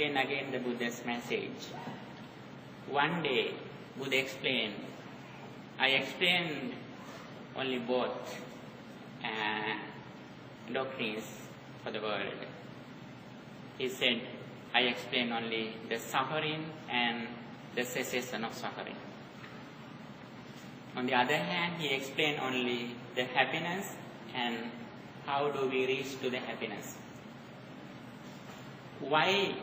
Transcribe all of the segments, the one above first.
explain again the Buddha's message. One day, Buddha explained, I explained only both doctrines for the world. He said, I explain only the suffering and the cessation of suffering. On the other hand, he explained only the happiness and how do we reach to the happiness. Why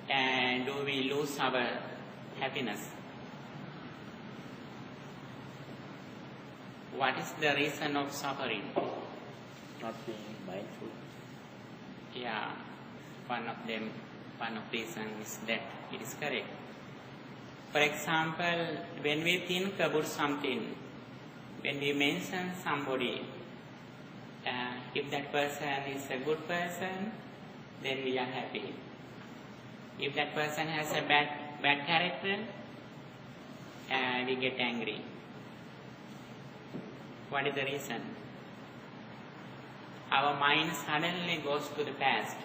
do we lose our happiness? What is the reason of suffering? Not being mindful. Yeah, one of reasons is that it is correct. For example, when we think about something, when we mention somebody, if that person is a good person, then we are happy. If that person has a bad character, we get angry. What is the reason? Our mind suddenly goes to the past.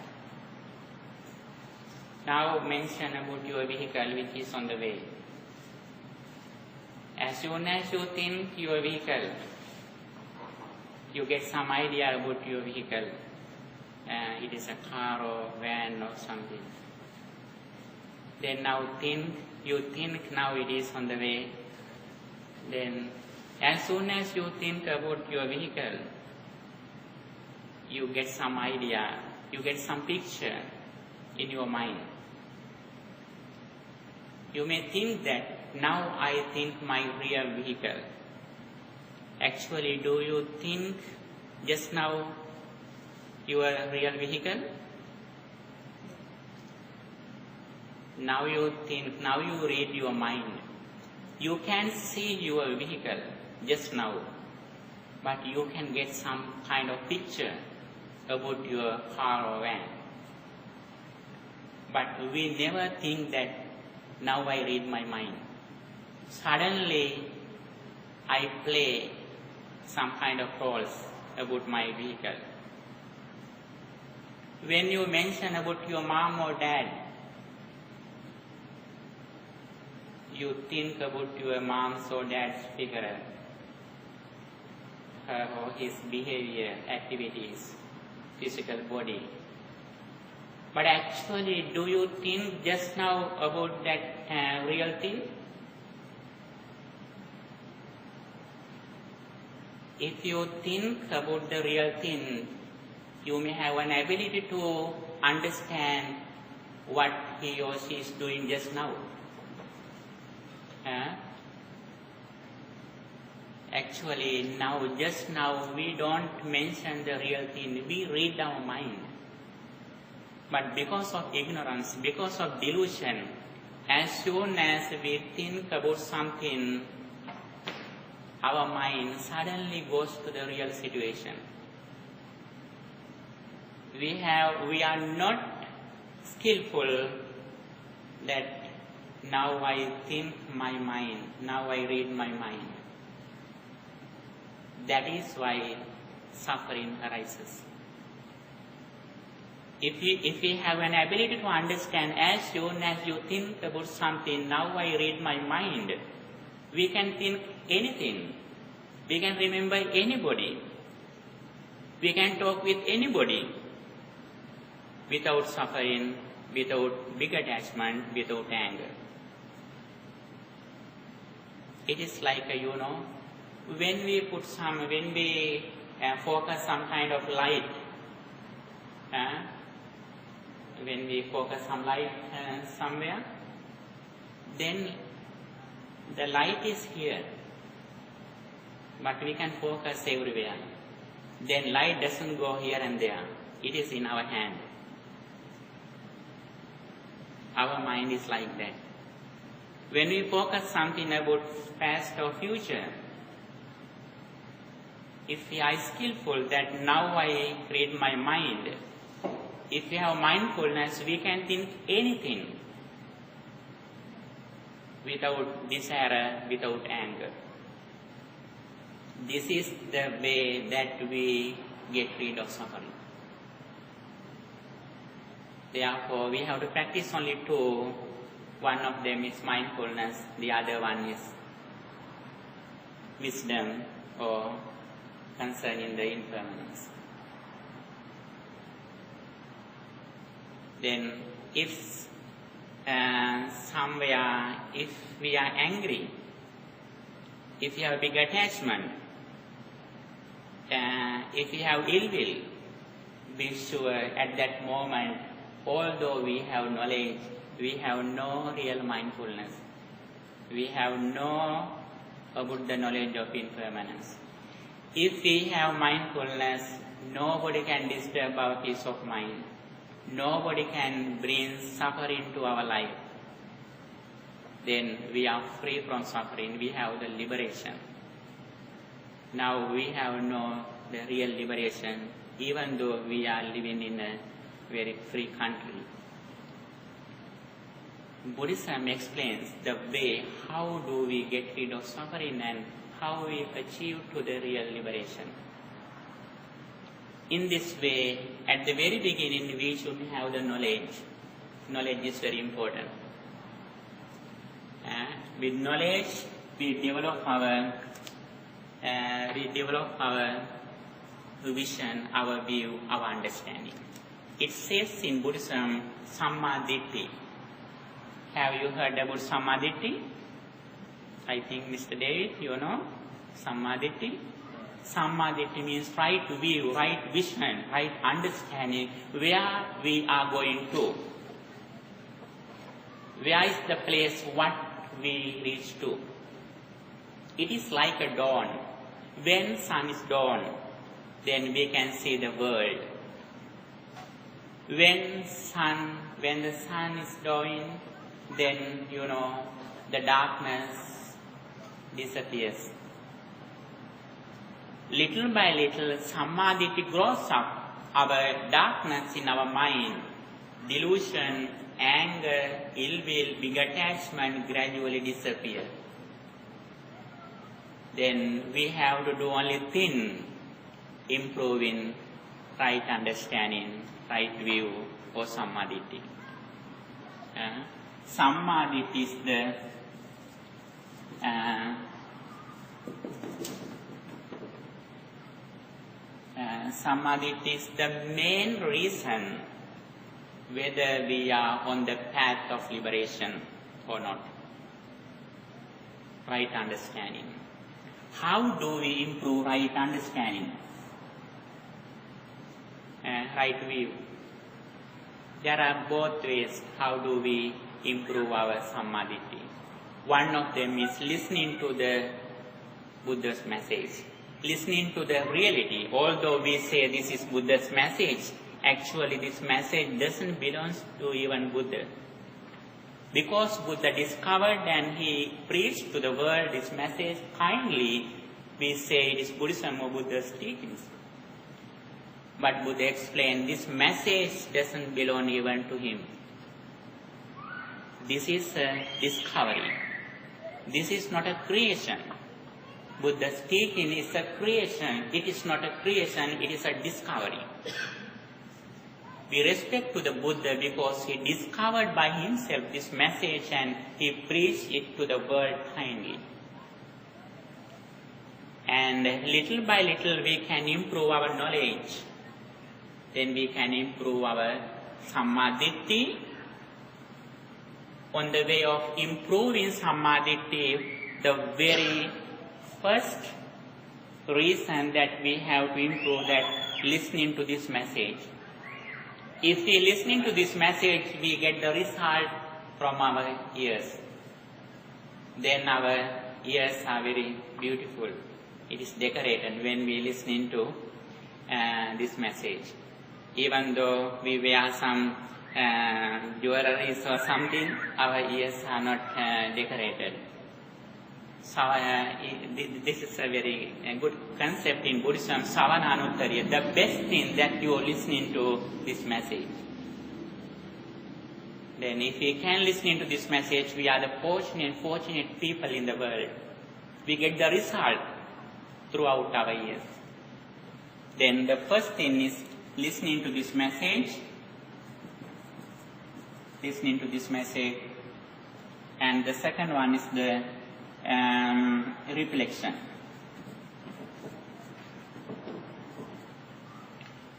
Now mention about your vehicle which is on the way. As soon as you think your vehicle, you get some idea about your vehicle. It is a car or van or something. Then you think now it is on the way. Then as soon as you think about your vehicle, you get some idea, you get some picture in your mind. You may think that now I think my real vehicle. Actually, do you think just now your real vehicle? Now you think, now you read your mind. You can see your vehicle just now, but you can get some kind of picture about your car or van. But we never think that now I read my mind. Suddenly, I play some kind of roles about my vehicle. When you mention about your mom or dad, you think about your mom's or dad's figure, her or his behavior, activities, physical body. But actually, do you think just now about that real thing? If you think about the real thing, you may have an ability to understand what he or she is doing just now. Actually, just now, we don't mention the real thing. We read our mind. But because of ignorance, because of delusion, as soon as we think about something, our mind suddenly goes to the real situation. We are not skillful that now I think my mind, now I read my mind. That is why suffering arises. If we have an ability to understand, as soon as you think about something, now I read my mind, we can think anything. We can remember anybody. We can talk with anybody without suffering, without big attachment, without anger. It is like, when we focus some kind of light, when we focus some light somewhere, then the light is here, but we can focus everywhere. Then light doesn't go here and there. It is in our hand. Our mind is like that. When we focus something about past or future, if we are skillful that now I read my mind, if we have mindfulness, we can think anything without desire, without anger. This is the way that we get rid of suffering. Therefore, we have to practice only two. One of them is mindfulness, the other one is wisdom or concerning the impermanence. Then, if somewhere, if we are angry, if you have big attachment, if you have ill will, be sure at that moment, although we have knowledge, we have no real mindfulness. We have no about the knowledge of impermanence. If we have mindfulness, nobody can disturb our peace of mind. Nobody can bring suffering to our life. Then we are free from suffering. We have the liberation. Now we have no the real liberation, even though we are living in a very free country. Buddhism explains the way how do we get rid of suffering and how we achieve to the real liberation. In this way, at the very beginning, we should have the knowledge. Knowledge is very important. With knowledge, we develop our vision, our view, our understanding. It says in Buddhism, Samma Ditti. Have you heard about Samma Ditti? I think Mr. David, you know Samma Ditti. Samma Ditti means right view, right vision, right understanding where we are going to. Where is the place what we reach to? It is like a dawn. When sun is dawn, then we can see the world. When the sun is dawning, then the darkness disappears. Little by little, samadhi grows up. Our darkness in our mind, delusion, anger, ill will, big attachment gradually disappear. Then we have to do only thin, improving right understanding, right view or samadhi. Samadhi is the samadhi is the main reason whether we are on the path of liberation or not. Right understanding. How do we improve right understanding? Right view. There are both ways how do we improve our samadhi. One of them is listening to the Buddha's message. Listening to the reality. Although we say this is Buddha's message, actually this message doesn't belong to even Buddha. Because Buddha discovered and he preached to the world this message kindly, we say it is Buddhism or Buddha's teachings. But Buddha explained this message doesn't belong even to him. This is a discovery. This is not a creation. Buddha's teaching is a creation. It is not a creation, it is a discovery. We respect to the Buddha because he discovered by himself this message and he preached it to the world kindly. And little by little we can improve our knowledge. Then we can improve our samadhi. On the way of improving samadhi, the very first reason that we have to improve that listening to this message. If we listening to this message, we get the result from our ears. Then our ears are very beautiful. It is decorated when we listening to this message. Even though we wear some jewelries or something, our ears are not decorated. So this is a very good concept in Buddhism, Savananuttarya, the best thing that you are listening to this message. Then if we can listen to this message, we are the fortunate people in the world. We get the result throughout our years. Then the first thing is listening to this message. listening to this message. And the second one is the reflection.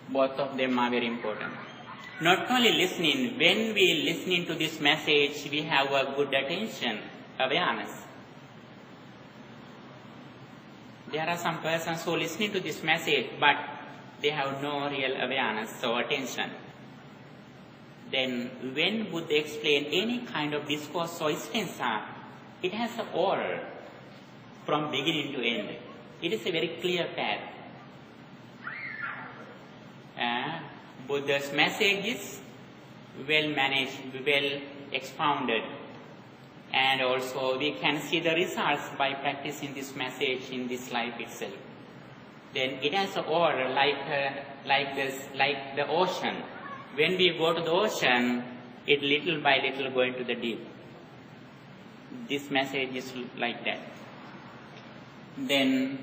Both of them are very important. Not only listening, when we listening to this message, we have a good attention, awareness. There are some persons who listening to this message, but they have no real awareness or attention. Then when Buddha explain any kind of discourse or stanza, it has an order from beginning to end. It is a very clear path. Buddha's message is well managed, well expounded, and also we can see the results by practicing this message in this life itself. Then it has an order like the ocean. When we go to the ocean, it little by little go into the deep. This message is like that. Then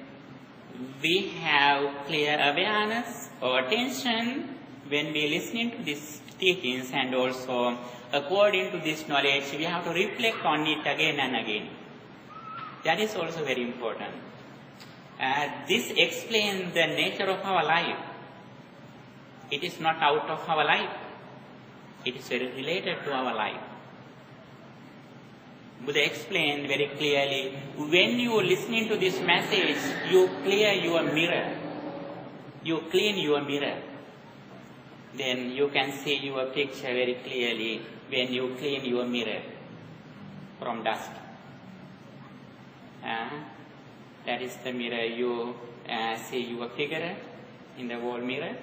we have clear awareness or attention when we listening to these teachings, and also according to this knowledge, we have to reflect on it again and again. That is also very important. This explains the nature of our life. It is not out of our life. It is very related to our life. Buddha explained very clearly, when you are listening to this message, you clear your mirror. You clean your mirror. Then you can see your picture very clearly when you clean your mirror from dust. That is the mirror. You see your figure in the wall mirror.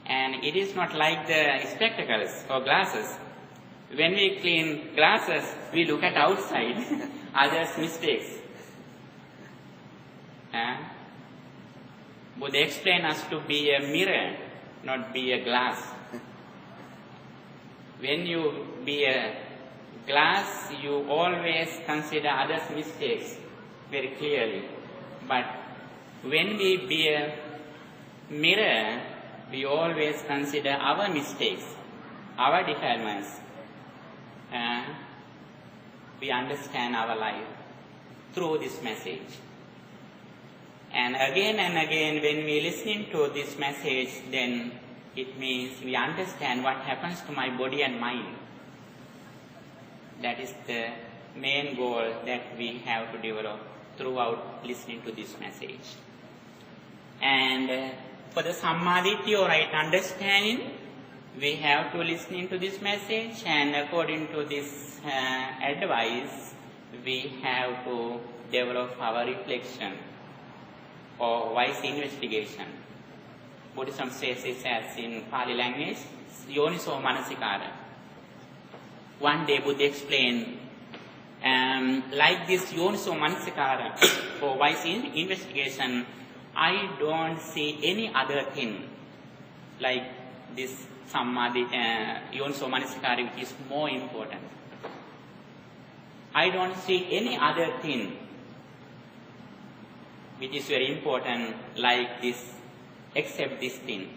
And it is not like the spectacles or glasses. When we clean glasses, we look at outside, others' mistakes. Buddha explained us to be a mirror, not be a glass. When you be a glass, you always consider others' mistakes very clearly. But when we be a mirror, we always consider our mistakes, our defilements. We understand our life through this message. And again, when we listening to this message, then it means we understand what happens to my body and mind. That is the main goal that we have to develop throughout listening to this message. And for the Sammaditya or right understanding, we have to listen to this message, and according to this advice, we have to develop our reflection or wise investigation. Buddhism says this as in Pali language, Yoniso Manasikara. One day Buddha explained, like this Yoniso Manasikara for wise investigation, I don't see any other thing like this Samadhi, Yoniso Manasikara, which is more important. I don't see any other thing which is very important like this, except this thing.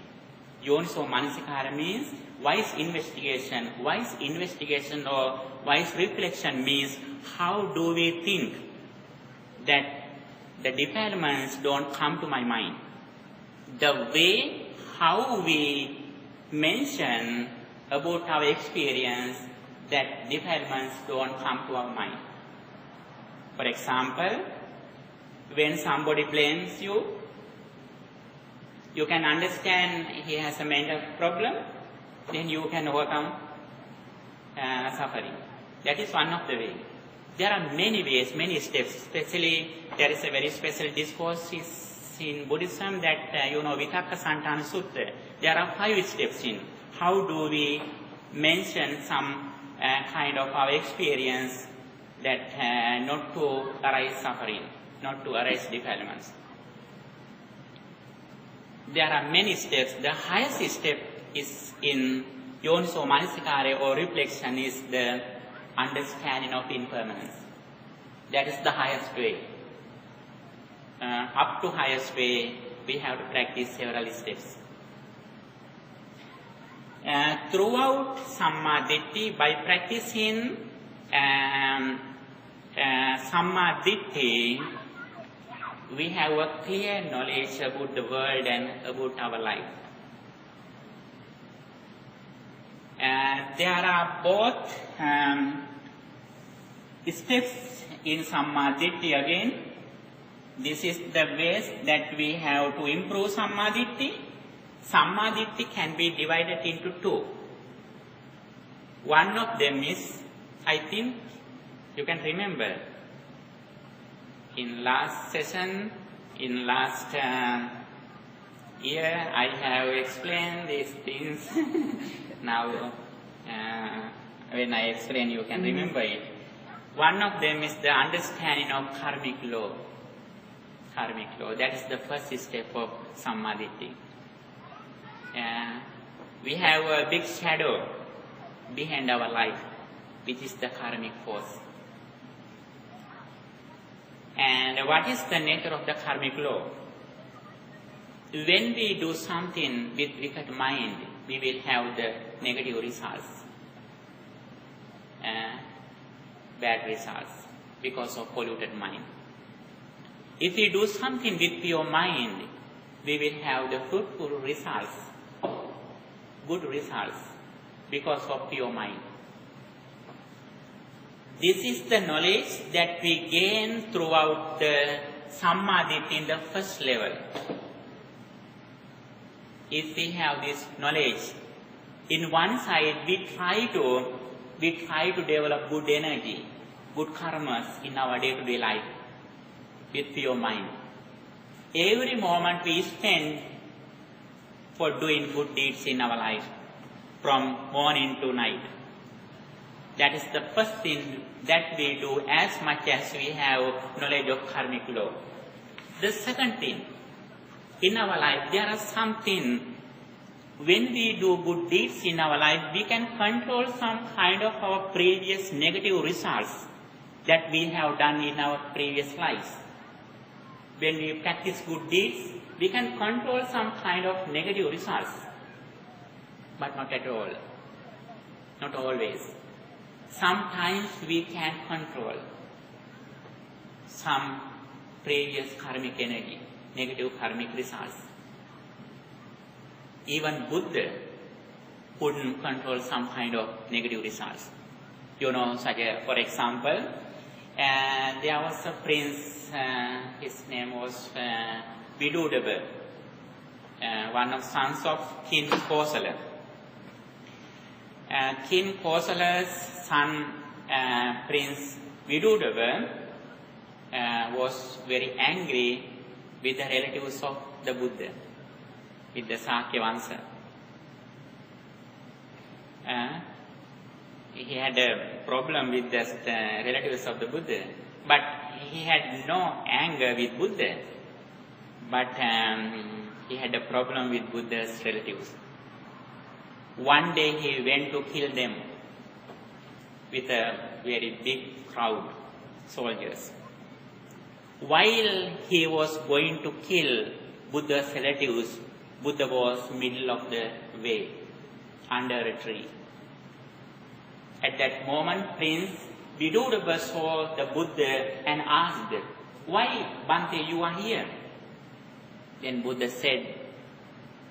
Yoniso Manasikara means wise investigation. Wise investigation or wise reflection means how do we think that the defilements don't come to my mind. The way how we mention about our experience that defilements don't come to our mind. For example, when somebody blames you, you can understand he has a mental problem, then you can overcome suffering. That is one of the ways. There are many ways, many steps. Especially, there is a very special discourse in Buddhism that, Vitakka Santana Sutta. There are 5 steps in how do we mention some kind of our experience that not to arise suffering, not to arise defilements. There are many steps. The highest step is in Yoniso Manasikara or reflection is the understanding of impermanence. That is the highest way. Up to highest way, we have to practice several steps. Throughout Sammaditthi, by practicing Sammaditthi, we have a clear knowledge about the world and about our life. There are both steps in Sammaditthi again. This is the ways that we have to improve Sammaditthi. Sammaditthi can be divided into two. One of them is, I think you can remember, in last session, in last year, I have explained these things. Now, when I explain, you can remember it. One of them is the understanding of karmic law. Karmic law, that is the first step of Sammaditthi. We have a big shadow behind our life, which is the karmic force. And what is the nature of the karmic law? When we do something with wicked mind, we will have the negative results, bad results, because of polluted mind. If we do something with pure mind, we will have the fruitful results, good results, because of pure mind. This is the knowledge that we gain throughout the Sammaditthi in the first level. If we have this knowledge, in one side we try to develop good energy, good karmas in our day-to-day life with pure mind. Every moment we spend for doing good deeds in our life, from morning to night. That is the first thing that we do as much as we have knowledge of karmic law. The second thing, in our life there are something, when we do good deeds in our life, we can control some kind of our previous negative results that we have done in our previous lives. When we practice good deeds, we can control some kind of negative results, but not at all, not always. Sometimes we can control some previous karmic energy, negative karmic results. Even Buddha couldn't control some kind of negative results. You know, for example, there was a prince, his name was Vidudaba, one of sons of King Kosala. King Kosala's son, Prince Vidudaba, was very angry with the relatives of the Buddha, with the Sakya Vansha. He had a problem with the relatives of the Buddha, but he had no anger with Buddha, but he had a problem with Buddha's relatives. One day he went to kill them with a very big crowd, soldiers. While he was going to kill Buddha's relatives, Buddha was middle of the way, under a tree. At that moment, Prince Vidudaba saw the Buddha and asked, "Why, Bhante, you are here?" Then Buddha said,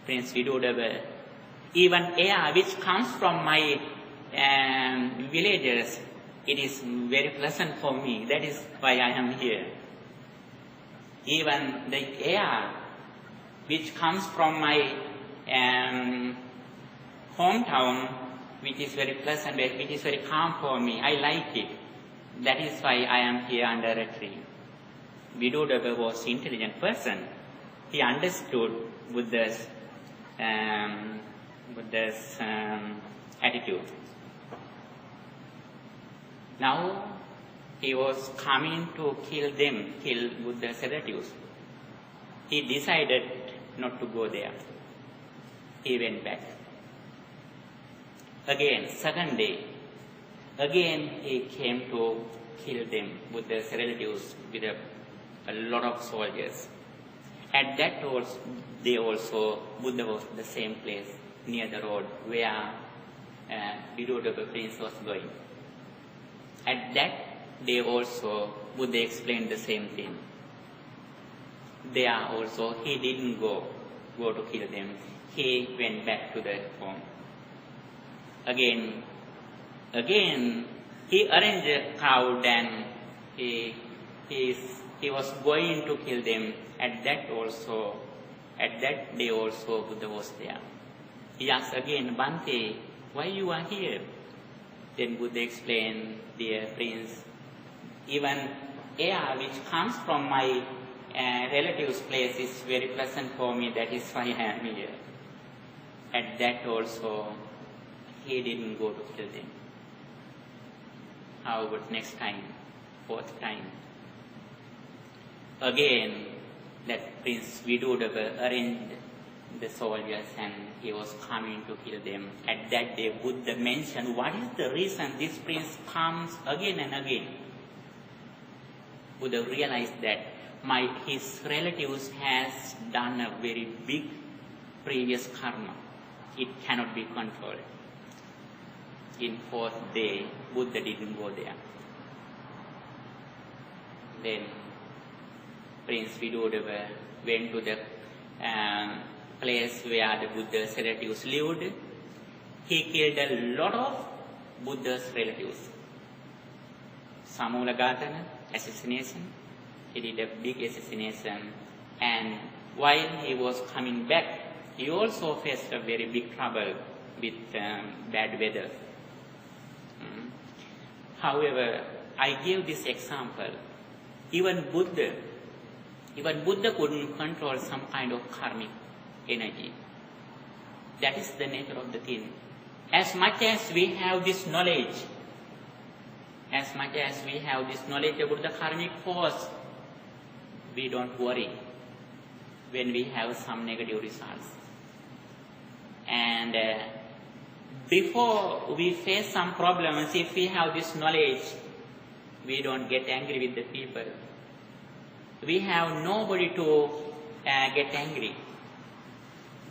"Prince Vidudaba, even air which comes from my villagers, it is very pleasant for me. That is why I am here. Even the air which comes from my hometown, which is very pleasant, which is very calm for me, I like it. That is why I am here under a tree." Vidudaba was an intelligent person. He understood Buddha's attitude. Now he was coming to kill Buddha's relatives. He decided not to go there. He went back. Again, second day, again he came to kill them, Buddha's relatives, with a lot of soldiers. At that day also, Buddha was in the same place, near the road where Vidudaba prince was going. At that day also, Buddha explained the same thing. There also, he didn't go to kill them. He went back to the home. Again, he arranged a crowd and he was going to kill them. At that day also, Buddha was there. He asked again, Bhante, why you are here? Then Buddha explained, dear prince, even air which comes from my relative's place is very pleasant for me, that is why I am here. At that also, he didn't go to kill them. How about next time, fourth time? Again, that Prince Vidudaba arranged the soldiers and he was coming to kill them. At that day, Buddha mentioned, what is the reason this prince comes again and again? Buddha realized that his relatives has done a very big previous karma. It cannot be controlled. In fourth day, Buddha didn't go there. Then Prince Vidudaba went to the place where the Buddha's relatives lived. He killed a lot of Buddha's relatives. Samulagatana, assassination. He did a big assassination. And while he was coming back, he also faced a very big trouble with bad weather. However, I gave this example. Even Buddha couldn't control some kind of karmic energy. That is the nature of the thing. As much as we have this knowledge about the karmic force, we don't worry when we have some negative results. And before we face some problems, if we have this knowledge, we don't get angry with the people. We have nobody to get angry.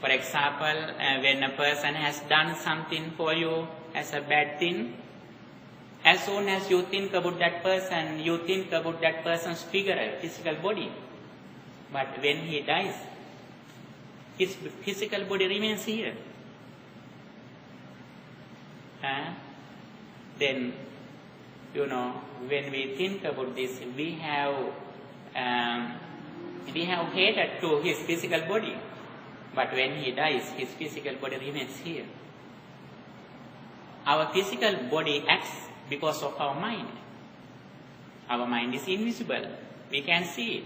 For example, when a person has done something for you as a bad thing, as soon as you think about that person, you think about that person's physical body. But when he dies, his physical body remains here. Then, when we think about this, we have hatred to his physical body. But when he dies, his physical body remains here. Our physical body acts because of our mind. Our mind is invisible. We can see it.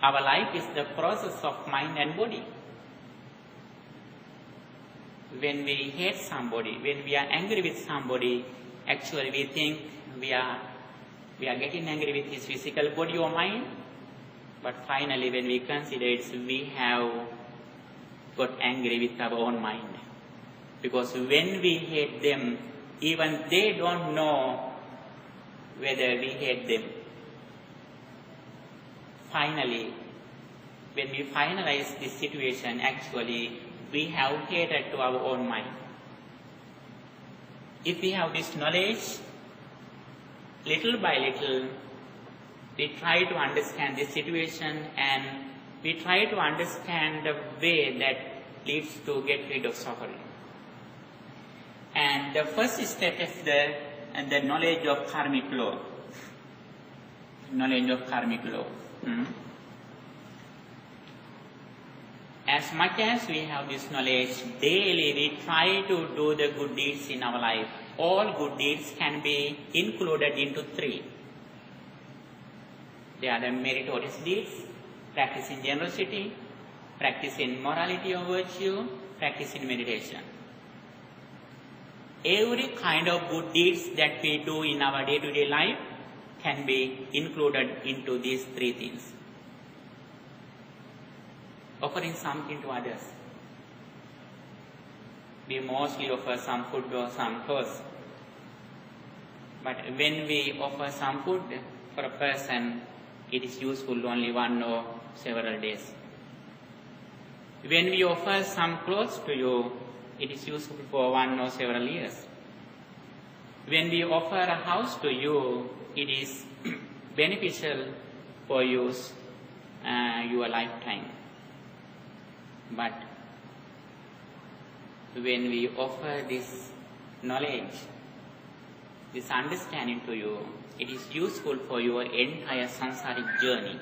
Our life is the process of mind and body. When we hate somebody, when we are angry with somebody, actually we think we are getting angry with his physical body or mind. But finally, when we consider it, we have got angry with our own mind. Because when we hate them, even they don't know whether we hate them. Finally, when we finalize this situation, actually, we have hatred to our own mind. If we have this knowledge, little by little, we try to understand this situation and we try to understand the way that leads to get rid of suffering. And the first step is the knowledge of karmic law. Knowledge of karmic law. As much as we have this knowledge, daily we try to do the good deeds in our life. All good deeds can be included into three. They are the meritorious deeds, practice in generosity, practice in morality or virtue, practice in meditation. Every kind of good deeds that we do in our day-to-day life can be included into these three things. Offering something to others. We mostly offer some food or some clothes. But when we offer some food for a person, it is useful only 1 or several days. When we offer some clothes to you, it is useful for 1 or several years. When we offer a house to you, it is beneficial for use your lifetime. But when we offer this knowledge, this understanding to you, it is useful for your entire samsaric journey.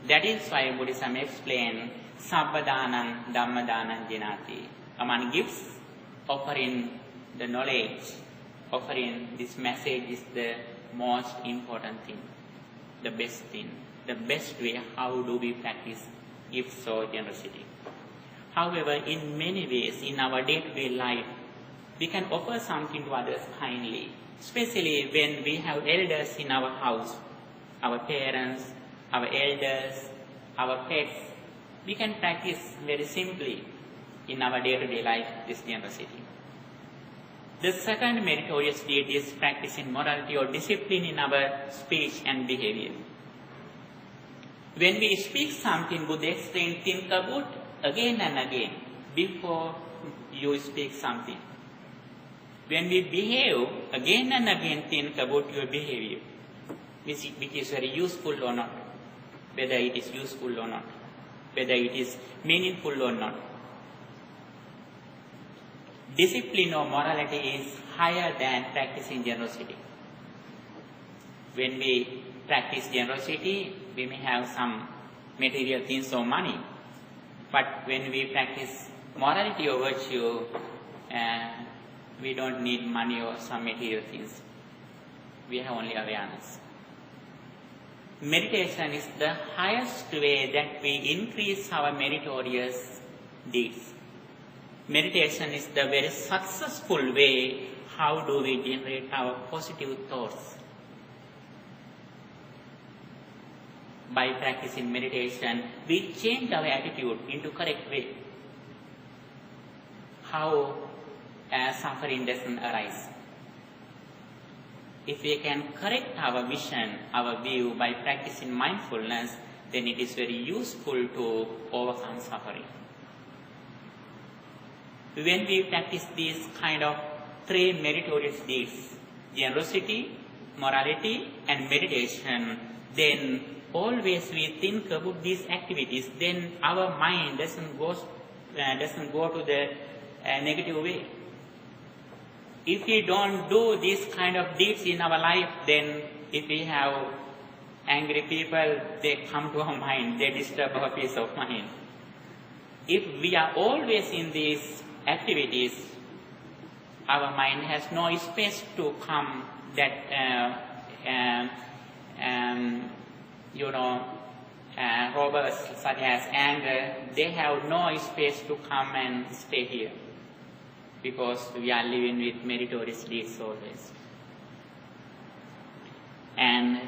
That is why Buddhism explains Sabbadanan Dhammadanan Jinati. Among gifts, offering the knowledge, offering this message is the most important thing, the best thing, the best way how do we practice gifts or generosity. However, in many ways in our day-to-day life, we can offer something to others kindly, especially when we have elders in our house, our parents, our elders, our pets. We can practice very simply in our day-to-day life this generosity. The second meritorious deed is practicing morality or discipline in our speech and behavior. When we speak something, Buddha explained, think about again and again before you speak something. When we behave, again and again think about your behavior, which is very useful or not, whether it is useful or not, whether it is meaningful or not. Discipline or morality is higher than practicing generosity. When we practice generosity, we may have some material things or money. But when we practice morality or virtue, we don't need money or some material things. We have only awareness. Meditation is the highest way that we increase our meritorious deeds. Meditation is the very successful way how do we generate our positive thoughts. By practicing meditation, we change our attitude into correct way. How suffering doesn't arise. If we can correct our vision, our view by practicing mindfulness, then it is very useful to overcome suffering. When we practice these kind of 3 meritorious deeds, generosity, morality, and meditation, then always we think about these activities, then our mind doesn't go to the negative way. If we don't do these kind of deeds in our life, then if we have angry people, they come to our mind, they disturb our peace of mind. If we are always in these activities, our mind has no space to come that, robbers such as anger, they have no space to come and stay here because we are living with meritorious deeds always. And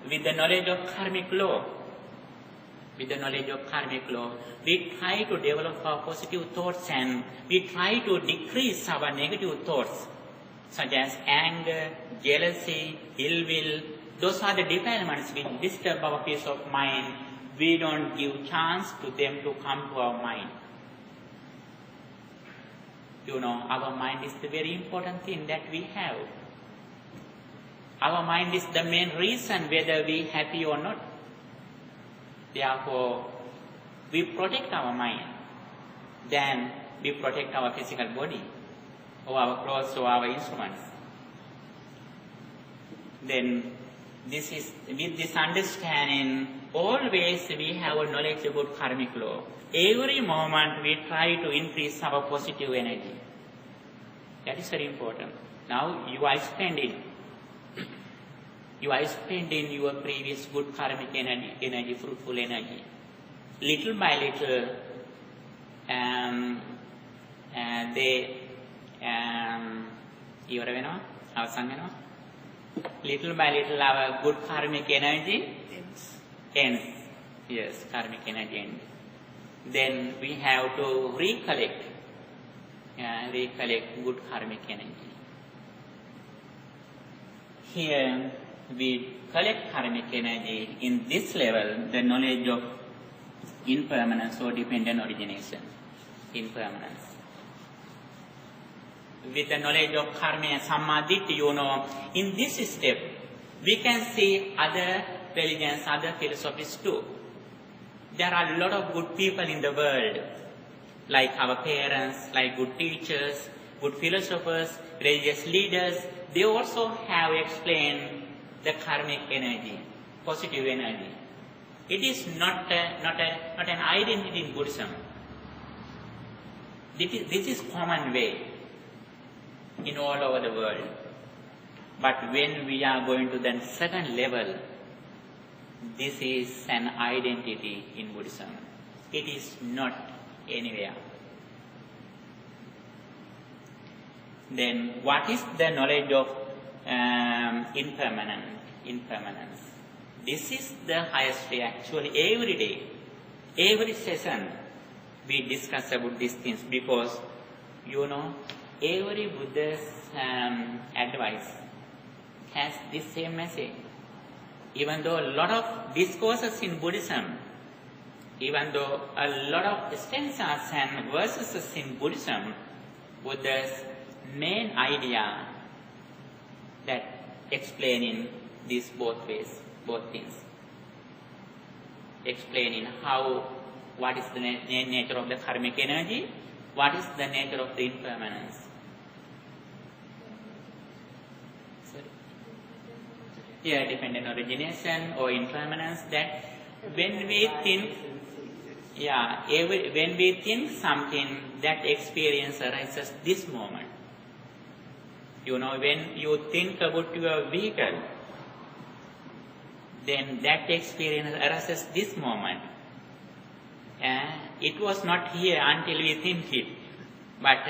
with the knowledge of karmic law, we try to develop our positive thoughts and we try to decrease our negative thoughts such as anger, jealousy, ill will. Those are the defilements which disturb our peace of mind. We don't give chance to them to come to our mind. Our mind is the very important thing that we have. Our mind is the main reason whether we are happy or not. Therefore, we protect our mind. Then we protect our physical body, or our clothes, or our instruments. Then with this understanding, always we have a knowledge about karmic law. Every moment we try to increase our positive energy. That is very important. Now you are spending your previous good karmic energy, fruitful energy. Little by little, little by little our good karmic energy ends. Yes, karmic energy ends. Then we have to recollect good karmic energy. Here we collect karmic energy in this level, the knowledge of impermanence or dependent origination. Impermanence. with the knowledge of karma and sammaditthi, in this step, we can see other religions, other philosophies too. There are a lot of good people in the world, like our parents, like good teachers, good philosophers, religious leaders. They also have explained the karmic energy, positive energy. It is not an identity in Buddhism. This is common way in all over the world. But when we are going to the second level, this is an identity in Buddhism. It is not anywhere. Then what is the knowledge of impermanence? This is the highest way actually every day. Every session we discuss about these things because every Buddha's advice has this same message. Even though a lot of discourses in Buddhism, even though a lot of stanzas and verses in Buddhism, Buddha's main idea that explaining these both ways, both things. Explaining what is the nature of the karmic energy, what is the nature of the impermanence. Here, dependent origination or impermanence, that when we think, when we think something, that experience arises this moment. When you think about your vehicle, then that experience arises this moment. It was not here until we think it. But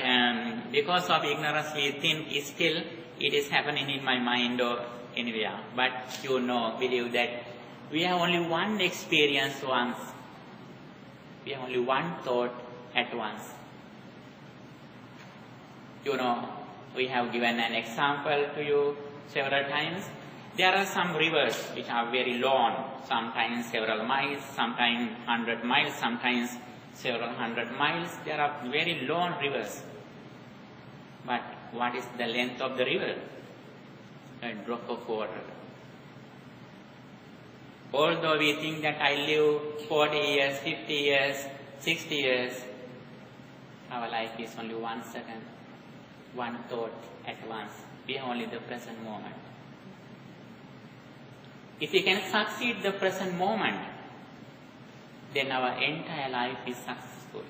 because of ignorance we think still it is happening in my mind or anywhere. But believe that we have only one experience once. We have only one thought at once. We have given an example to you several times. There are some rivers which are very long, sometimes several miles, sometimes 100 miles, sometimes several hundred miles. There are very long rivers. But what is the length of the river? A drop of water. Although we think that I live 40 years, 50 years, 60 years, our life is only 1 second, one thought at once. We have only the present moment. If we can succeed the present moment, then our entire life is successful.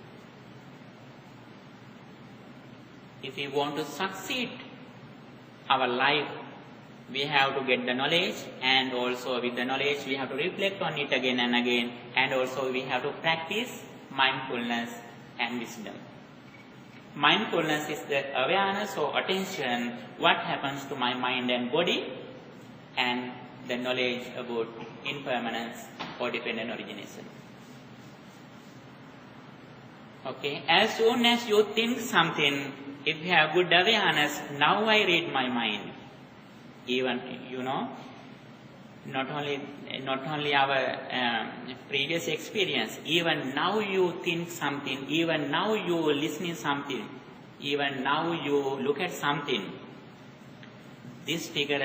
If we want to succeed our life, we have to get the knowledge, and also with the knowledge we have to reflect on it again and again, and also we have to practice mindfulness and wisdom. Mindfulness is the awareness or attention what happens to my mind and body, and the knowledge about impermanence or dependent origination. Okay, as soon as you think something, if you have good awareness, now I read my mind. Even, not only our previous experience, even now you think something, even now you listening something, even now you look at something, this figure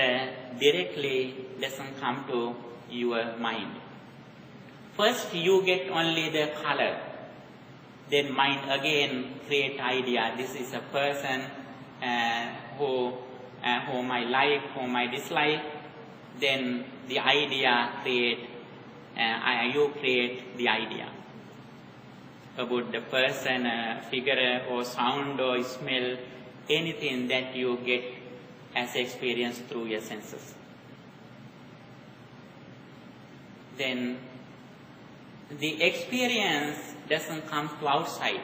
directly doesn't come to your mind. First you get only the color, then mind again create idea. This is a person whom I like, whom I dislike. Then the idea you create the idea about the person, figure or sound or smell, anything that you get as experience through your senses. Then the experience doesn't come to outside.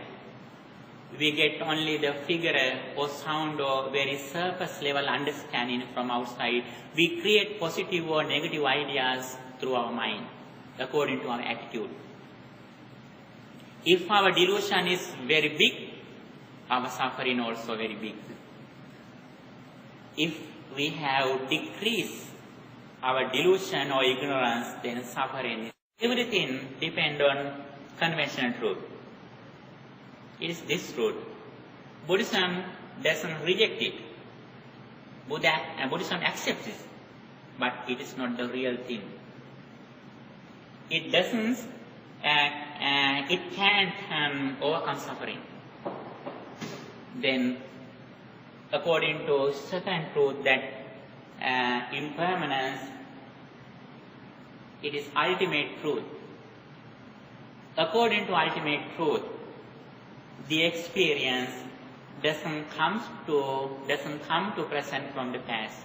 We get only the figure or sound or very surface level understanding from outside. We create positive or negative ideas through our mind according to our attitude. If our delusion is very big, our suffering also very big. If we have decreased our delusion or ignorance, then suffering. Everything depends on conventional truth. It is this truth. Buddhism doesn't reject it. Buddhism accepts it, but it is not the real thing. It doesn't, it can't overcome suffering. Then, according to second truth, that impermanence, it is ultimate truth. According to ultimate truth, the experience doesn't come to present from the past.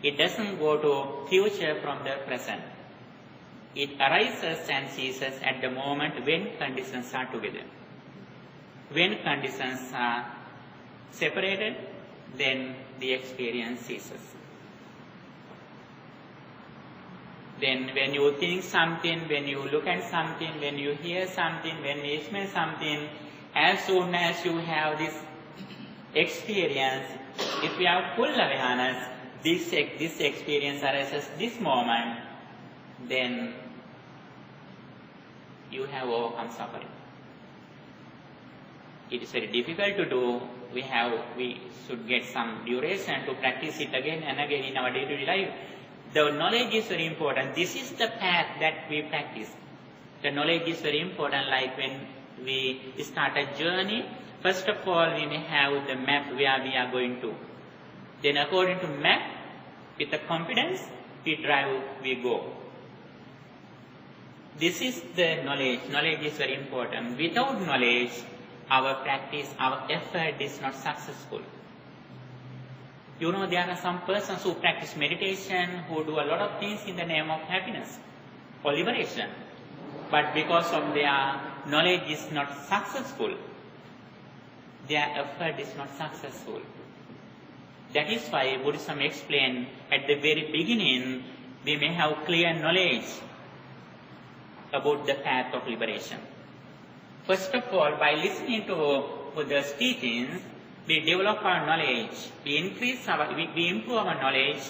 It doesn't go to future from the present. It arises and ceases at the moment when conditions are together. When conditions are separated, then the experience ceases. Then when you think something, when you look at something, when you hear something, when you smell something, as soon as you have this experience, if you have full awareness, this experience arises this moment, then you have overcome suffering. It is very difficult to do. We should get some duration to practice it again and again in our day-to-day life. The knowledge is very important. This is the path that we practice. The knowledge is very important. Like when we start a journey, first of all, we may have the map where we are going to. Then according to map, with the confidence, we drive, we go. This is the knowledge. Knowledge is very important. Without knowledge, our practice, our effort is not successful. You know, there are some persons who practice meditation, who do a lot of things in the name of happiness or liberation. But because of their knowledge is not successful, their effort is not successful. That is why Buddhism explained at the very beginning, we may have clear knowledge about the path of liberation. First of all, by listening to Buddha's teachings, we develop our knowledge, we improve our knowledge.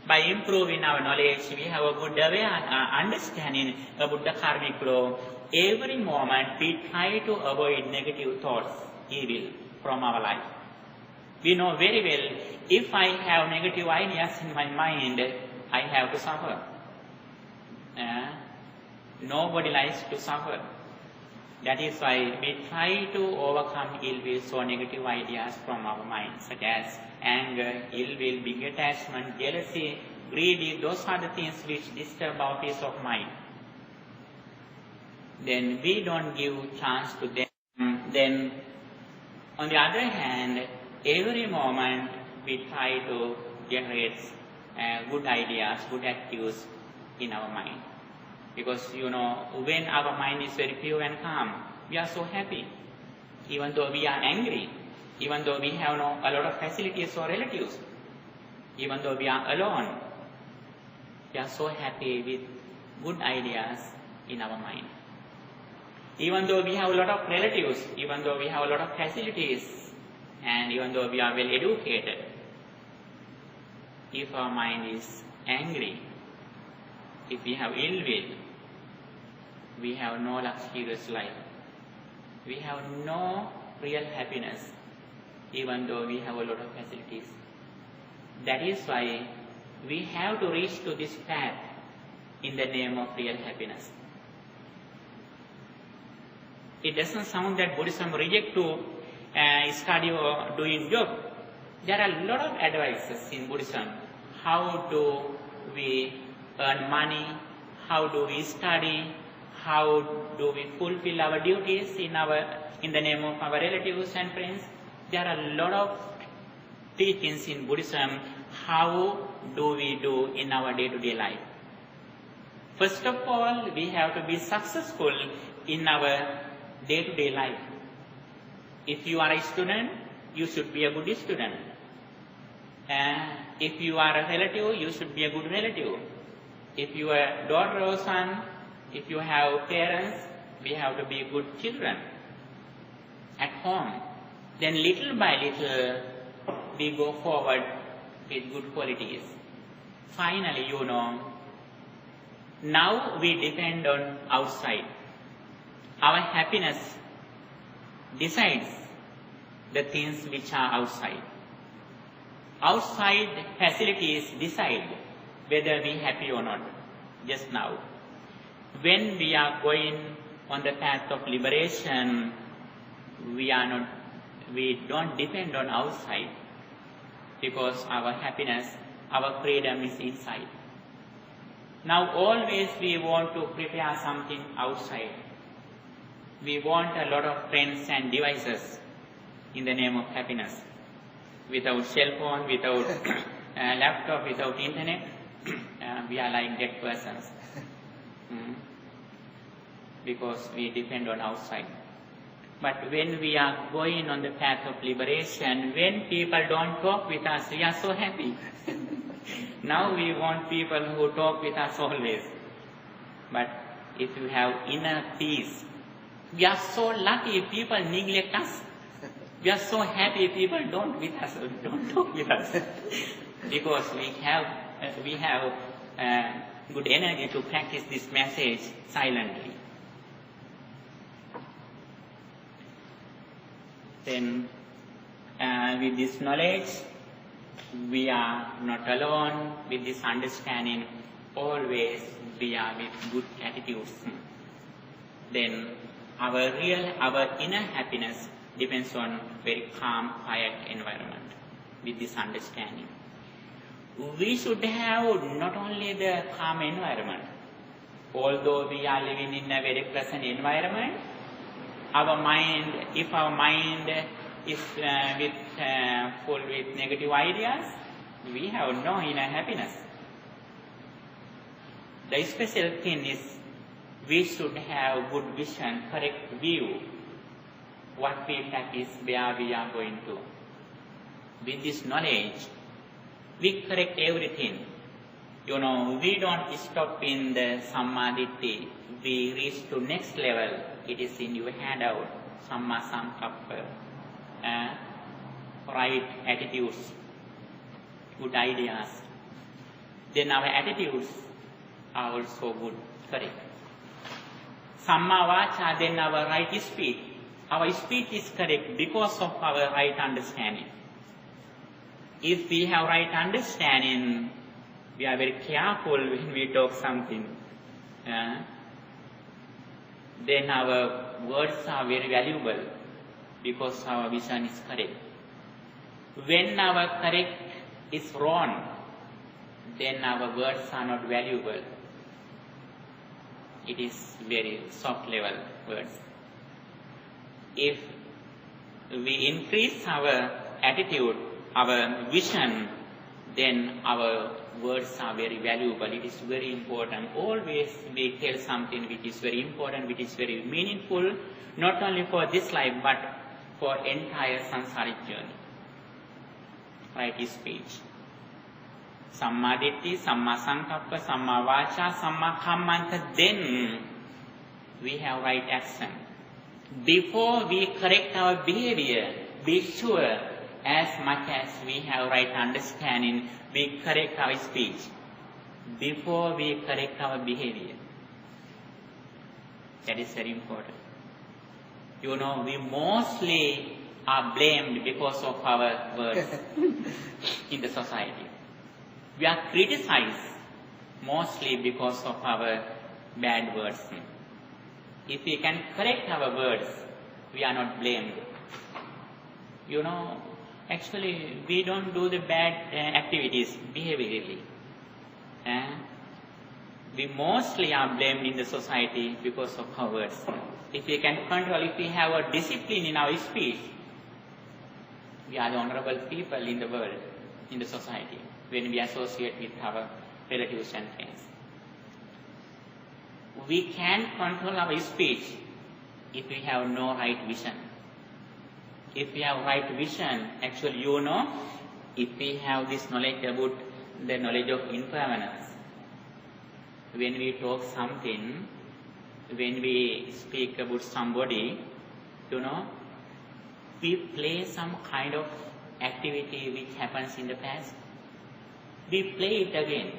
By improving our knowledge, we have a good understanding about the karmic law. Every moment we try to avoid negative thoughts, evil from our life. We know very well, if I have negative ideas in my mind, I have to suffer. Nobody likes to suffer. That is why we try to overcome ill will, so negative ideas from our mind, such as anger, ill will, big attachment, jealousy, greedy. Those are the things which disturb our peace of mind. Then we don't give chance to them. Then, on the other hand, every moment we try to generate good ideas, good attitudes in our mind. Because, you know, when our mind is very pure and calm, we are so happy. Even though we are angry, even though we have a lot of facilities or relatives, even though we are alone, we are so happy with good ideas in our mind. Even though we have a lot of relatives, even though we have a lot of facilities, and even though we are well educated, if our mind is angry, if we have ill will, we have no luxurious life. We have no real happiness, even though we have a lot of facilities. That is why we have to reach to this path in the name of real happiness. It doesn't sound that Buddhism rejects to study or doing job. There are a lot of advices in Buddhism. How do we earn money? How do we study? How do we fulfill our duties in the name of our relatives and friends? There are a lot of teachings in Buddhism. How do we do in our day-to-day life? First of all, we have to be successful in our day-to-day life. If you are a student, you should be a good student. If you are a relative, you should be a good relative. If you are a daughter or son, if you have parents, we have to be good children at home. Then little by little, we go forward with good qualities. Finally, you know, now we depend on outside. Our happiness decides the things which are outside. Outside facilities decide whether we are happy or not. Just now, when we are going on the path of liberation, we don't depend on outside, because our happiness, our freedom is inside. Now always we want to prepare something outside. We want a lot of friends and devices in the name of happiness. Without cell phone, without laptop, without internet, we are like dead persons. Because we depend on outside. But when we are going on the path of liberation, when people don't talk with us, we are so happy. Now we want people who talk with us always. But if you have inner peace, we are so lucky people neglect us. We are so happy people don't talk with us. Because we have good energy to practice this message silently. Then with this knowledge, we are not alone. With this understanding, always we are with good attitudes. Then our inner happiness depends on very calm, quiet environment. With this understanding, we should have not only the calm environment. Although we are living in a very pleasant environment, if our mind is full with negative ideas, we have no inner happiness. The special thing is we should have good vision, correct view, what we practice, where we are going to. With this knowledge, we correct everything. We don't stop in the Sammaditthi. We reach to next level. It is in your handout, Samma Sankappa, right attitudes, good ideas. Then our attitudes are also good, correct. Samma Vacha, then our right speech. Our speech is correct because of our right understanding. If we have right understanding, we are very careful when we talk something. Then our words are very valuable because our vision is correct. When our correct is wrong, then our words are not valuable. It is very soft level words. If we increase our attitude, our vision, then our words are very valuable. It is very important. Always we tell something which is very important, which is very meaningful, not only for this life, but for entire samsaric journey. Right speech. Samma Ditti, Samma Sankappa, Samma Vacha, Samma Kammanta, then we have right action. Before we correct our behavior, be sure as much as we have right understanding, we correct our speech before we correct our behavior. That is very important. We mostly are blamed because of our words in the society. We are criticized mostly because of our bad words. If we can correct our words, we are not blamed. Actually, we don't do the bad activities behaviorally. We mostly are blamed in the society because of our words. If we can control, if we have a discipline in our speech, we are the honorable people in the world, in the society, when we associate with our relatives and friends. We can control our speech if we have no right vision. If we have right vision, actually if we have this knowledge about the knowledge of impermanence, when we talk something, when we speak about somebody, we play some kind of activity which happens in the past. We play it again,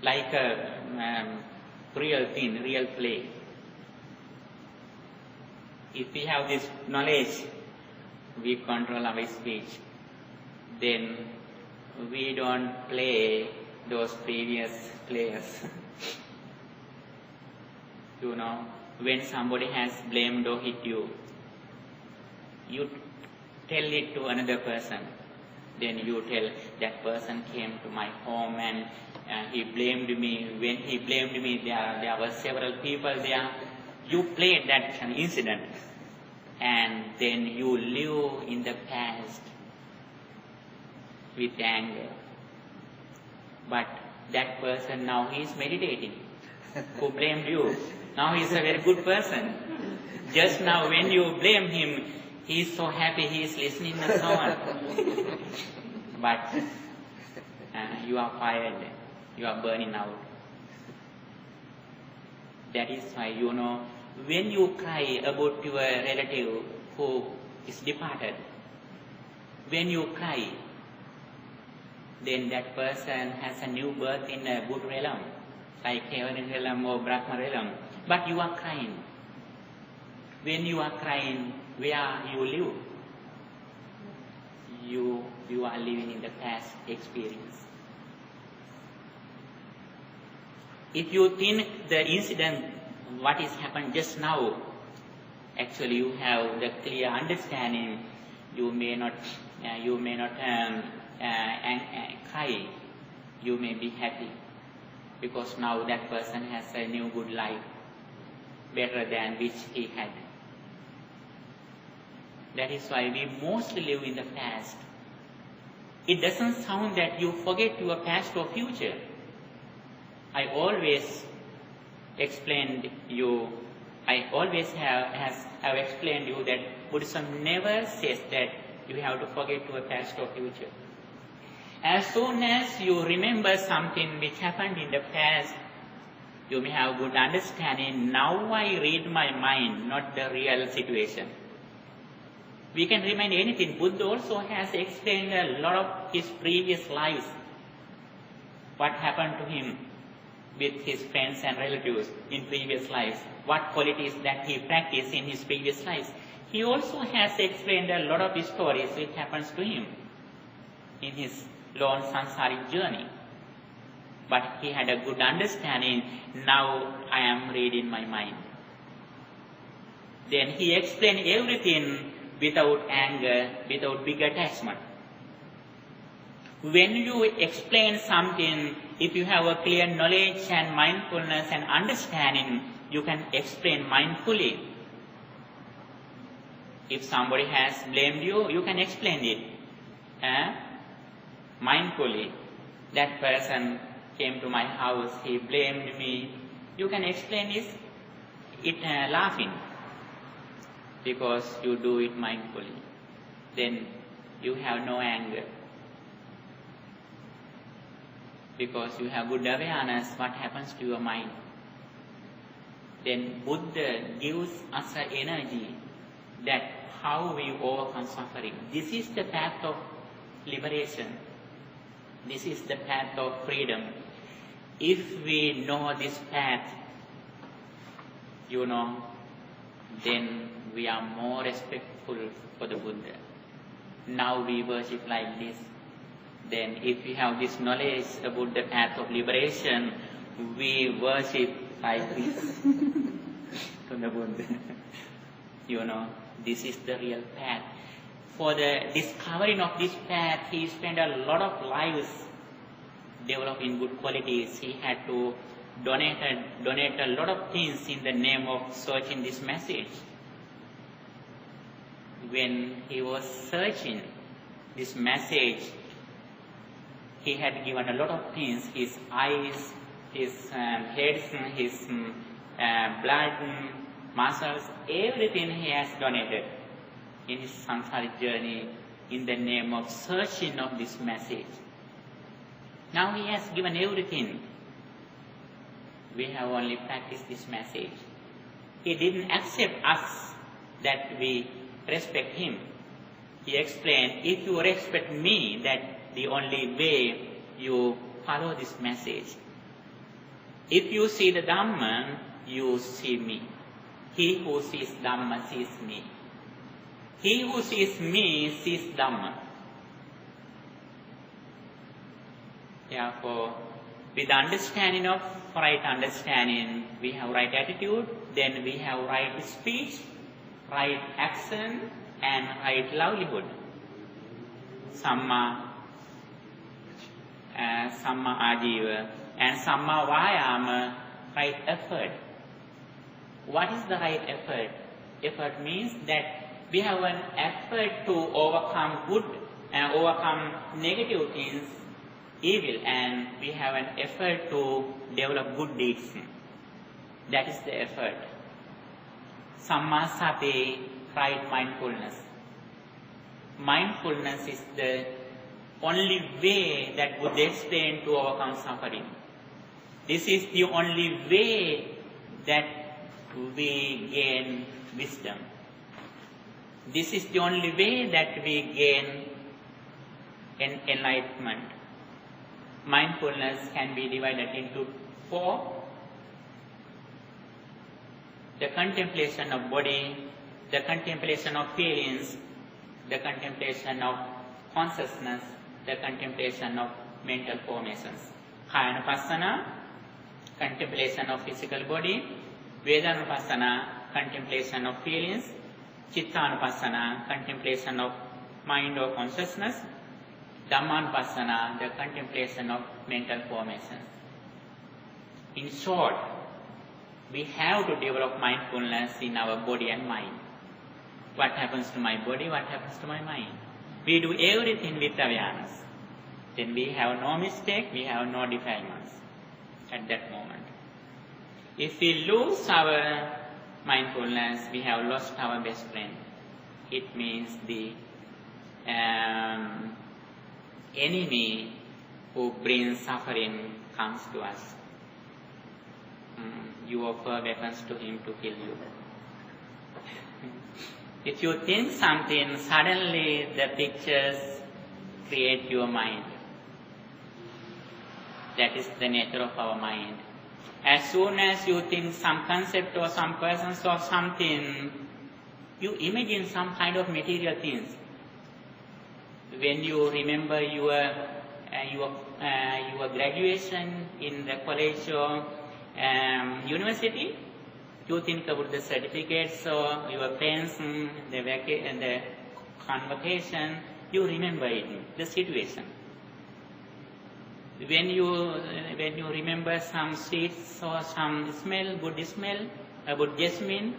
like a real thing, real play. If we have this knowledge, we control our speech, then we don't play those previous players. You know, when somebody has blamed or hit you, you tell it to another person. Then you tell that person came to my home and he blamed me. When he blamed me, there were several people there. You played that incident, and then you live in the past with anger. But that person now he is meditating, who blamed you. Now he is a very good person. Just now when you blame him, he is so happy, he is listening and so on. But you are fired, you are burning out. That is why, you know, when you cry about your relative who is departed, when you cry, then that person has a new birth in a good realm, like heaven realm or Brahma realm. But you are crying. When you are crying, where you live? You are living in the past experience. If you think the incident, what is happened just now, actually you have the clear understanding, you may not cry, you may be happy, because now that person has a new good life, better than which he had. That is why we mostly live in the past. It doesn't sound that you forget your past or future. I always explained you, I always have explained you that Buddhism never says that you have to forget your past or future. As soon as you remember something which happened in the past, you may have good understanding. Now I read my mind, not the real situation. We can remind anything. Buddha also has explained a lot of his previous lives. What happened to him with his friends and relatives in previous lives. What qualities that he practiced in his previous lives. He also has explained a lot of stories which happens to him in his long samsaric journey. But he had a good understanding. Now I am reading my mind. Then he explained everything without anger, without big attachment. When you explain something, if you have a clear knowledge and mindfulness and understanding, you can explain mindfully. If somebody has blamed you, you can explain it mindfully. That person came to my house, he blamed me. You can explain it laughing, because you do it mindfully. Then you have no anger, because you have good awareness what happens to your mind. Then Buddha gives us an energy that how we overcome suffering. This is the path of liberation. This is the path of freedom. If we know this path, then we are more respectful for the Buddha. Now we worship like this. Then if we have this knowledge about the path of liberation, we worship like this to the Buddha. This is the real path. For the discovering of this path, he spent a lot of lives developing good qualities. He had to donate a lot of things in the name of searching this message. When he was searching this message, he had given a lot of things, his eyes, his head, his blood, muscles, everything he has donated in his samsaric journey in the name of searching of this message. Now he has given everything. We have only practiced this message. He didn't accept us that we respect him. He explained, if you respect me, that the only way you follow this message. If you see the Dhamma, you see me. He who sees Dhamma sees me. He who sees me sees Dhamma. Therefore, with understanding of right understanding, we have right attitude, then we have right speech, right action, and right livelihood. Samma Ajiva and Samma Vayama, right effort. What is the right effort? Effort means that we have an effort to overcome good and overcome negative things, evil, and we have an effort to develop good deeds. That is the effort. Samma Sati, right mindfulness. Mindfulness is the only way that Buddha explained to overcome suffering. This is the only way that we gain wisdom. This is the only way that we gain enlightenment. Mindfulness can be divided into 4. The contemplation of body, the contemplation of feelings, the contemplation of consciousness, the contemplation of mental formations. Kayanupassana, contemplation of physical body. Vedanupassana, contemplation of feelings. Chittanupassana, contemplation of mind or consciousness. Dhammanupassana, the contemplation of mental formations. In short, we have to develop mindfulness in our body and mind. What happens to my body, what happens to my mind? We do everything with awareness. Then we have no mistake, we have no defilements at that moment. If we lose our mindfulness, we have lost our best friend. It means the enemy who brings suffering comes to us. You offer weapons to him to kill you. If you think something, suddenly the pictures create your mind. That is the nature of our mind. As soon as you think some concept or some person or something, you imagine some kind of material things. When you remember your graduation in the college or university, you think about the certificates or your friends, the convocation, you remember it, the situation. When you remember some sweets or some smell, good smell, about jasmine,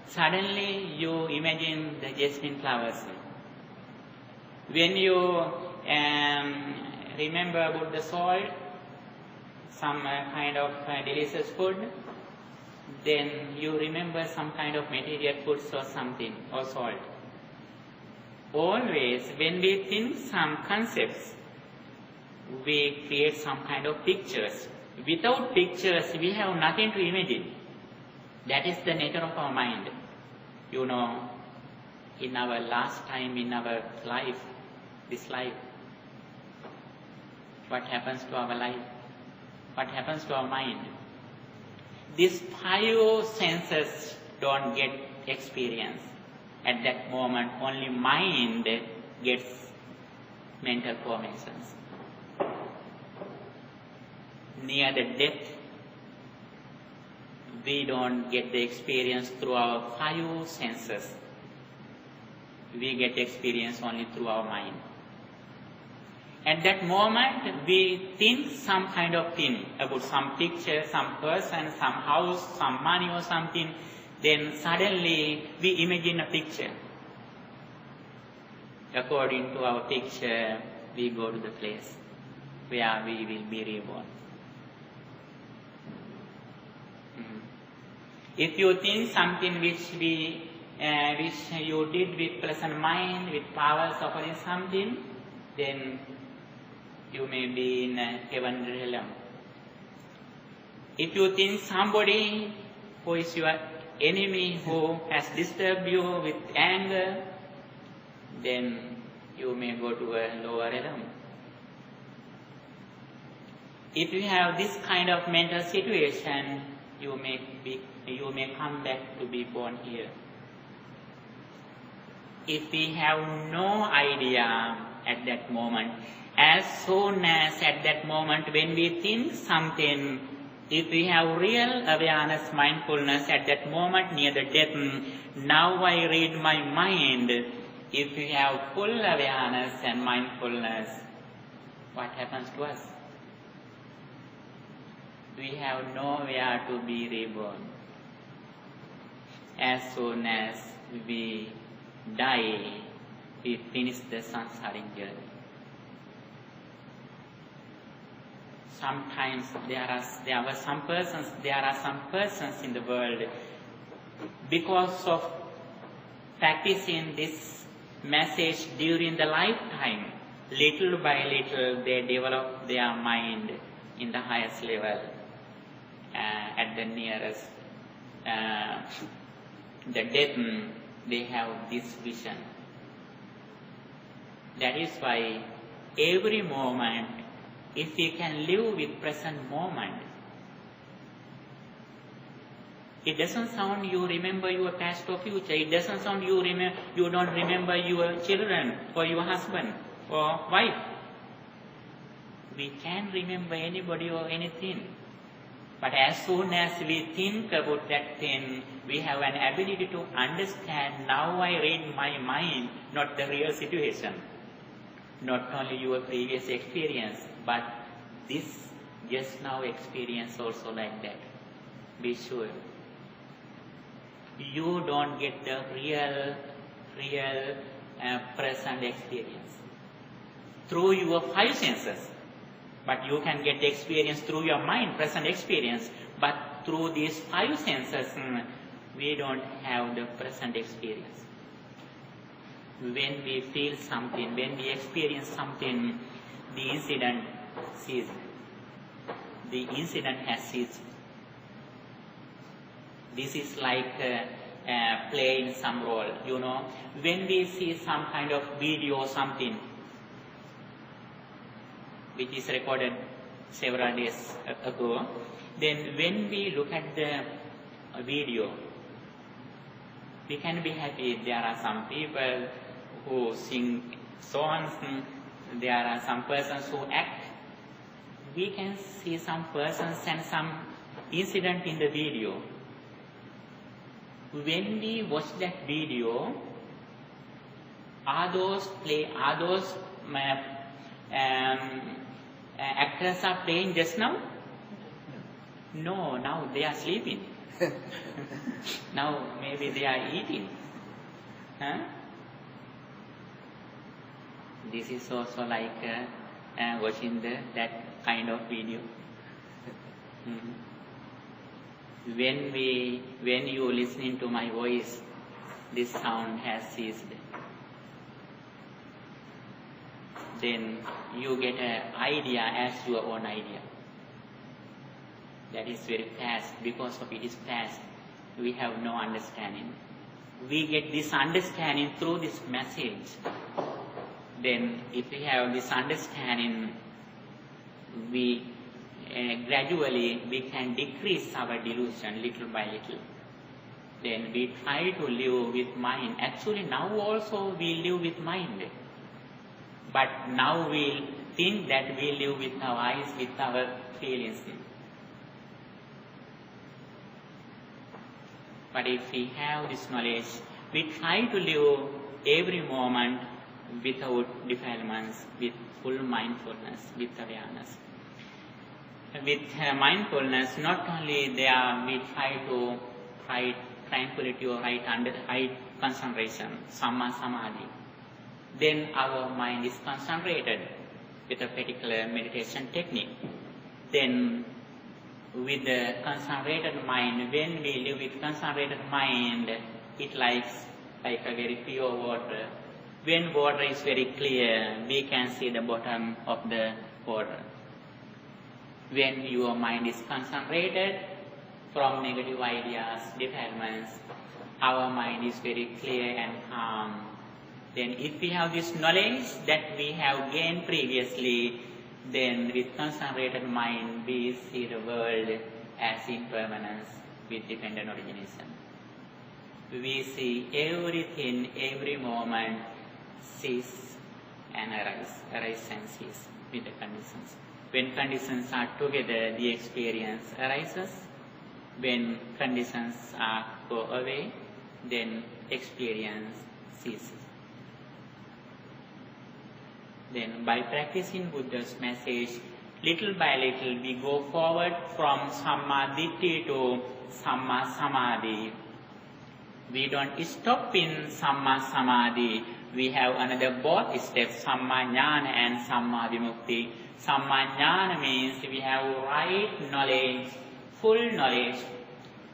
suddenly you imagine the jasmine flowers. When you remember about the salt, some kind of delicious food, then you remember some kind of material foods or something, or salt. Always, when we think some concepts, we create some kind of pictures. Without pictures, we have nothing to imagine. That is the nature of our mind. You know, in our last time in our life, this life, what happens to our life? What happens to our mind? These 5 senses don't get experience. At that moment, only mind gets mental formations. Near the death, we don't get the experience through our 5 senses. We get experience only through our mind. At that moment, we think some kind of thing about some picture, some person, some house, some money or something. Then suddenly we imagine a picture. According to our picture, we go to the place where we will be reborn. If you think something which you did with pleasant mind, with power, suffering something, then you may be in a heaven realm. If you think somebody who is your enemy, who has disturbed you with anger, then you may go to a lower realm. If you have this kind of mental situation, you may come back to be born here. if we have no idea at that moment, as soon as at that moment when we think something, if we have real awareness, mindfulness at that moment near the death, now I read my mind. If we have full awareness and mindfulness, what happens to us? We have nowhere to be reborn. As soon as we die, we finish the samsaric journey. Sometimes there are some persons in the world, because of practicing this message during the lifetime, little by little they develop their mind in the highest level, at the nearest the death, they have this vision. That is why every moment, if we can live with present moment, it doesn't sound you remember your past or future. It doesn't sound you don't remember your children or your husband or wife. We can remember anybody or anything. But as soon as we think about that thing, we have an ability to understand, now I read my mind, not the real situation. Not only your previous experience, but this just now experience also like that. Be sure. You don't get the real present experience through your five senses. But you can get the experience through your mind, present experience. But through these five senses, we don't have the present experience. When we feel something, when we experience something, the incident ceases. The incident has ceased. This is like playing some role, When we see some kind of video or something, which is recorded several days ago, then when we look at the video, we can be happy. There are some people who sing songs, there are some persons who act. We can see some persons and some incident in the video. When we watch that video, are those actors are playing just now? No, now they are sleeping. Now maybe they are eating. This is also like watching that kind of video. When you listening to my voice, this sound has ceased. Then you get an idea as your own idea. That is very fast. Because of it is fast, we have no understanding. We get this understanding through this message. Then if we have this understanding, we gradually we can decrease our delusion little by little. Then we try to live with mind. Actually now also we live with mind. But now we think that we live with our eyes, with our feelings. But if we have this knowledge, we try to live every moment without defilements, with full mindfulness, with awareness. With mindfulness, not only there we try to find tranquility or right concentration, samma samadhi. Then our mind is concentrated with a particular meditation technique. Then with the concentrated mind, when we live with concentrated mind, it likes like a very pure water. When water is very clear, we can see the bottom of the water. When your mind is concentrated from negative ideas, defilements, our mind is very clear and calm. Then if we have this knowledge that we have gained previously, then with concentrated mind we see the world as impermanence with dependent origination. we see everything, every moment cease and arise and cease with the conditions. When conditions are together, the experience arises. When conditions are go away, then experience ceases. Then by practicing Buddha's message, little by little we go forward from Samma Ditti to Samma Samadhi. We don't stop in Samma Samadhi. We have another both steps, Samma Jnana and Samma Vimukti. Samma Jnana means we have right knowledge, full knowledge,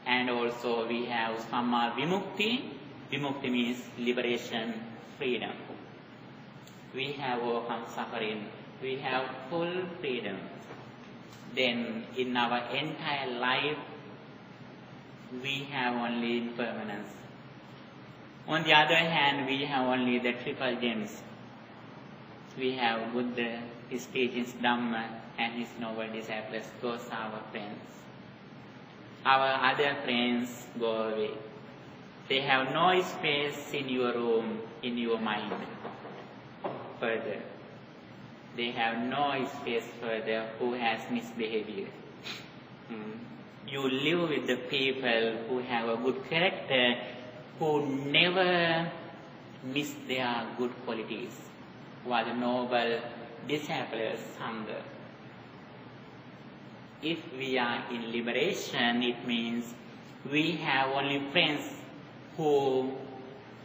and also we have Samma Vimukti. Vimukti means liberation, freedom. We have overcome suffering. We have full freedom. Then in our entire life, we have only impermanence. On the other hand, we have only the triple gems. We have Buddha, his teachings, Dhamma, and his noble disciples. Those are our friends. Our other friends go away. They have no space in your room, in your mind further. They have no space further who has misbehavior. You live with the people who have a good character, who never miss their good qualities, who are the noble disciples, Sangha. If we are in liberation, it means we have only friends who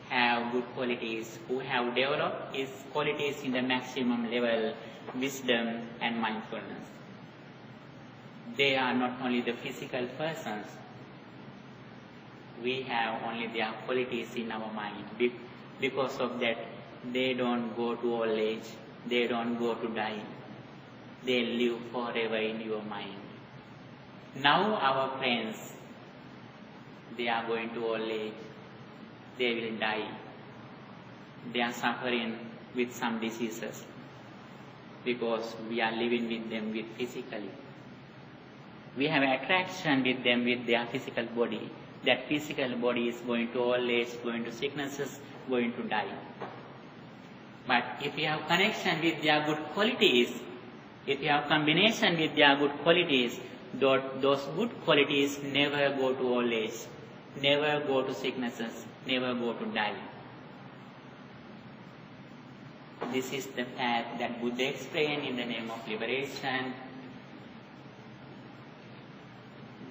have good qualities, who have developed his qualities in the maximum level, wisdom and mindfulness. They are not only the physical persons. We have only their qualities in our mind. Because of that, they don't go to old age. They don't go to die. They live forever in your mind. Now our friends, they are going to old age. They will die. They are suffering with some diseases because we are living with them with physically. We have attraction with them with their physical body. That physical body is going to old age, going to sicknesses, going to die. But if you have connection with their good qualities, if you have combination with their good qualities, those good qualities never go to old age, never go to sicknesses, never go to die. This is the path that Buddha explained in the name of liberation.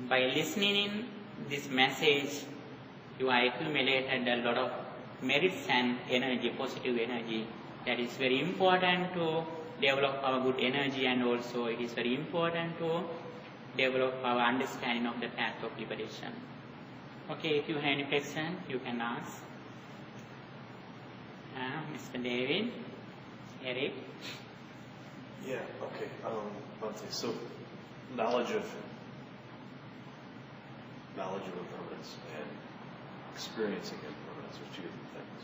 By listening in this message, you are accumulated a lot of merits and energy, positive energy. That is very important to develop our good energy, and also it is very important to develop our understanding of the path of liberation. Okay, if you have any question, you can ask. Mr. David, Eric. Yeah, okay. Bhante, so knowledge of impermanence and experiencing impermanence are two different things,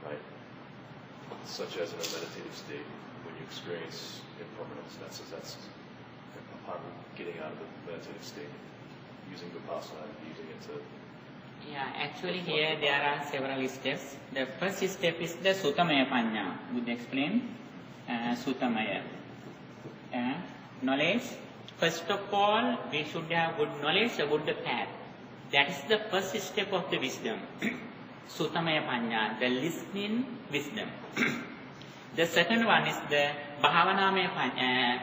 right? Such as in a meditative state, when you experience impermanence, that's upon getting out of the meditative state, using Vipassana, using it to... Yeah, actually here there are several steps. The first step is the Sutamaya Panya. Buddha explained Sutamaya. Knowledge. First of all, we should have good knowledge about the path. That is the first step of the wisdom. Sutamaya Panya, the listening wisdom. The second one is the Bhavanamaya Panya.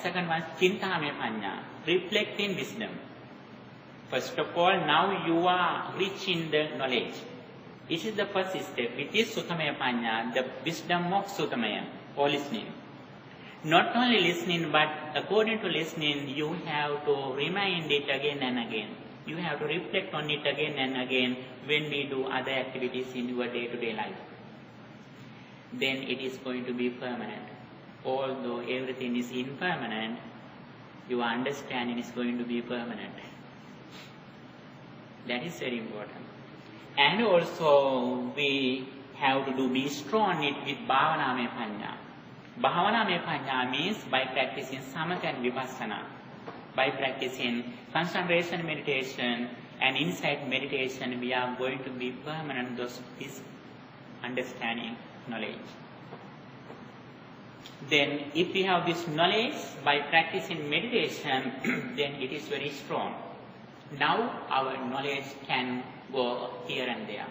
Second one is Chintamaya Panya, reflecting wisdom. First of all, now you are rich in the knowledge. This is the first step. It is Sutamaya Panya, the wisdom of Sutamaya, or listening. Not only listening, but according to listening, you have to remind it again and again. You have to reflect on it again and again when we do other activities in your day-to-day life. Then it is going to be permanent. Although everything is impermanent, your understanding is going to be permanent. That is very important. And also, we have to be strong in it with Bhavanamaya Panya. Bhavanamaya Panya means by practicing Samatha and Vipassana, by practicing concentration meditation And inside meditation, we are going to be permanent this understanding, knowledge. Then if we have this knowledge by practicing meditation, then it is very strong. Now our knowledge can go here and there.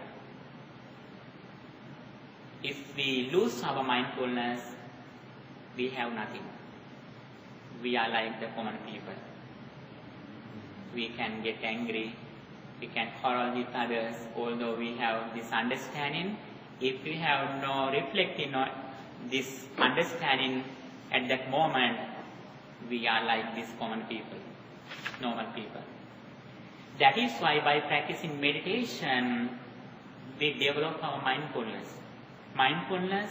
If we lose our mindfulness, we have nothing. We are like the common people. We can get angry, we can quarrel with others, although we have this understanding. If we have no reflecting on this understanding at that moment, we are like these common people, normal people. That is why by practicing meditation, we develop our mindfulness. Mindfulness,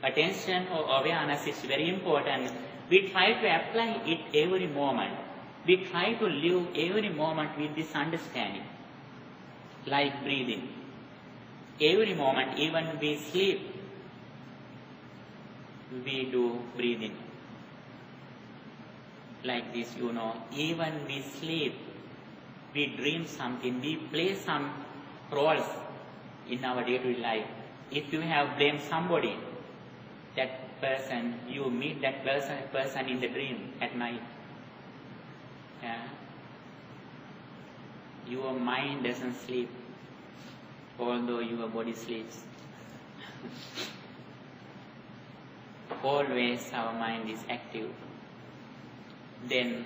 attention or awareness is very important. We try to apply it every moment. We try to live every moment with this understanding, like breathing. Every moment, even we sleep, we do breathing. Like this, even we sleep, we dream something, we play some roles in our day-to-day life. If you have blamed somebody, that person, you meet that person in the dream at night. Your mind doesn't sleep, although your body sleeps. Always our mind is active. Then,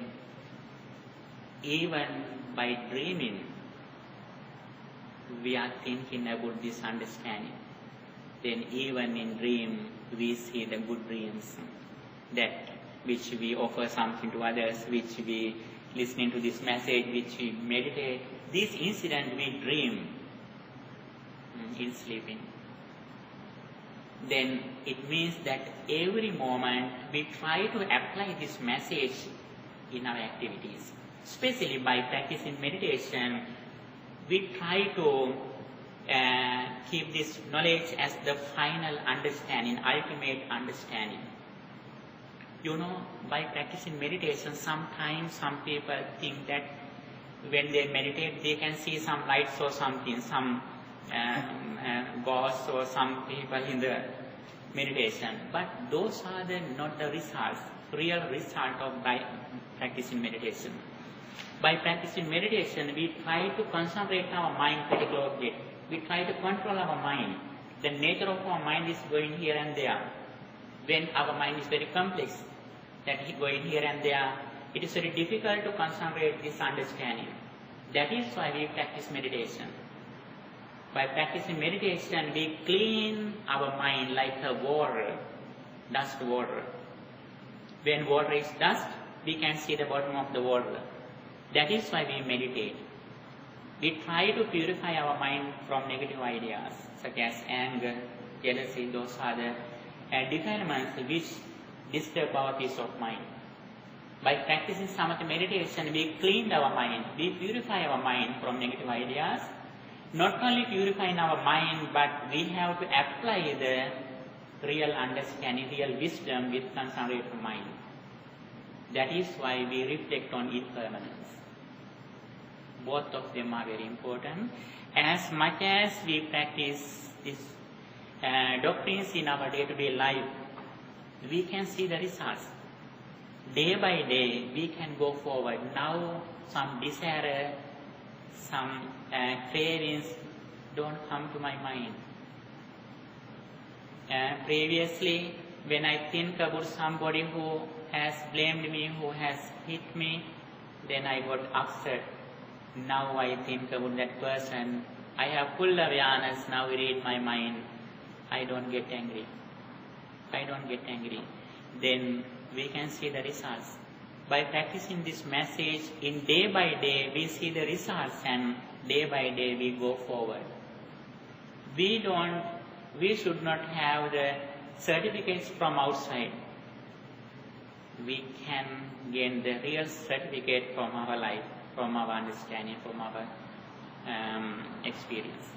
even by dreaming, we are thinking about this understanding. Then even in dream, we see the good dreams, that which we offer something to others, which we listening to this message, which we meditate. This incident we dream in sleeping. Then it means that every moment we try to apply this message in our activities. Especially by practicing meditation, we try to keep this knowledge as the final understanding, ultimate understanding. By practicing meditation, sometimes some people think that when they meditate, they can see some lights or something, some ghosts or some people in the meditation. But those are not the results, real result of by practicing meditation. By practicing meditation, we try to concentrate our mind pretty closely. We try to control our mind. The nature of our mind is going here and there. When our mind is very complex, that is going here and there, it is very difficult to concentrate this understanding. That is why we practice meditation. By practicing meditation, we clean our mind like a water, dust water. When water is dust, we can see the bottom of the water. That is why we meditate. We try to purify our mind from negative ideas, such as anger, jealousy. Those are the defilements which disturb our peace of mind. By practicing samatha meditation, we clean our mind, we purify our mind from negative ideas. Not only purifying our mind, but we have to apply the real understanding, real wisdom with concentrated mind. That is why we reflect on impermanence. Both of them are very important. As much as we practice these doctrines in our day-to-day life, we can see the results. Day by day, we can go forward. Now, some desire, some cravings don't come to my mind. Previously, when I think about somebody who has blamed me, who has hit me, then I got upset. Now I think about that person. I have full awareness, now read my mind. I don't get angry. I don't get angry. Then we can see the results. By practicing this message, in day by day, we see the results, and day by day we go forward. We should not have the certificates from outside. We can gain the real certificate from our life, from our understanding, from our experience.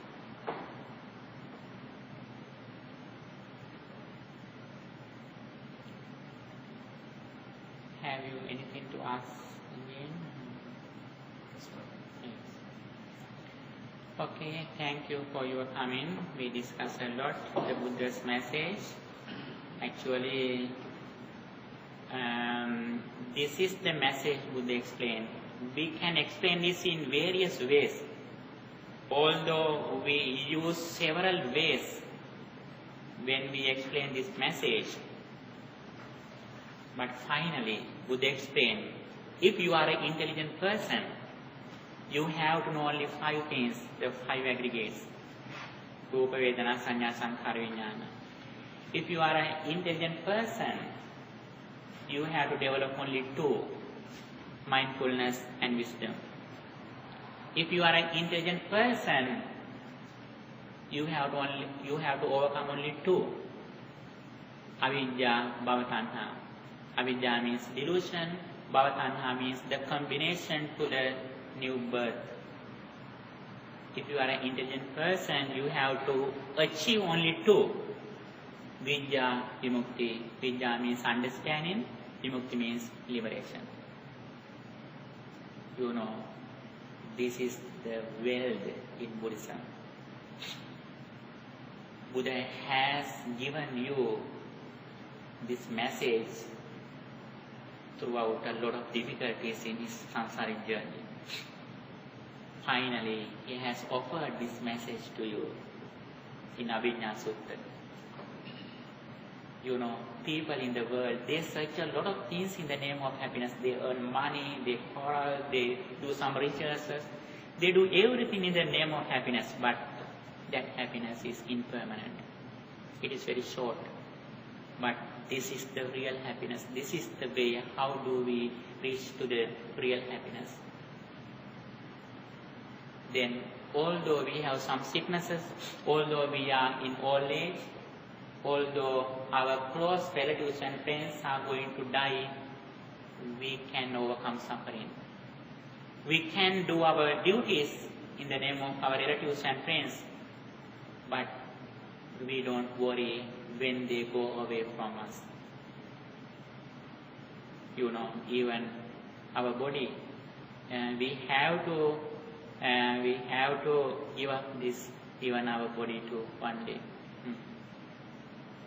Have you anything to ask again? Yes. Okay, thank you for your comment. We discussed a lot the Buddha's message. Actually, this is the message Buddha explained. We can explain this in various ways. Although we use several ways when we explain this message, but finally Buddha explained, if you are an intelligent person, you have to know only 5 things, the 5 aggregates. Rupa, Vedana, Sanya, Sankhara, Vijnana. If you are an intelligent person, you have to develop only 2, mindfulness and wisdom. If you are an intelligent person, you have to overcome only 2, avidya, bhavatanha. Avidya means delusion, bhavatanha means the combination to the new birth. If you are an intelligent person, you have to achieve only 2. Vidya, vimukti. Vidya means understanding, vimukti means liberation. You know, this is the world in Buddhism. Buddha has given you this message throughout a lot of difficulties in his samsaric journey. Finally, he has offered this message to you in Abhijñā Sutta. You know, people in the world, they search a lot of things in the name of happiness. They earn money, they quarrel, they do some researches. They do everything in the name of happiness, but that happiness is impermanent. It is very short. But this is the real happiness. This is the way how do we reach to the real happiness. Then, although we have some sicknesses, although we are in old age, although our close relatives and friends are going to die, we can overcome suffering. We can do our duties in the name of our relatives and friends, but we don't worry when they go away from us. You know, even our body, we have to give up this, even our body to one day.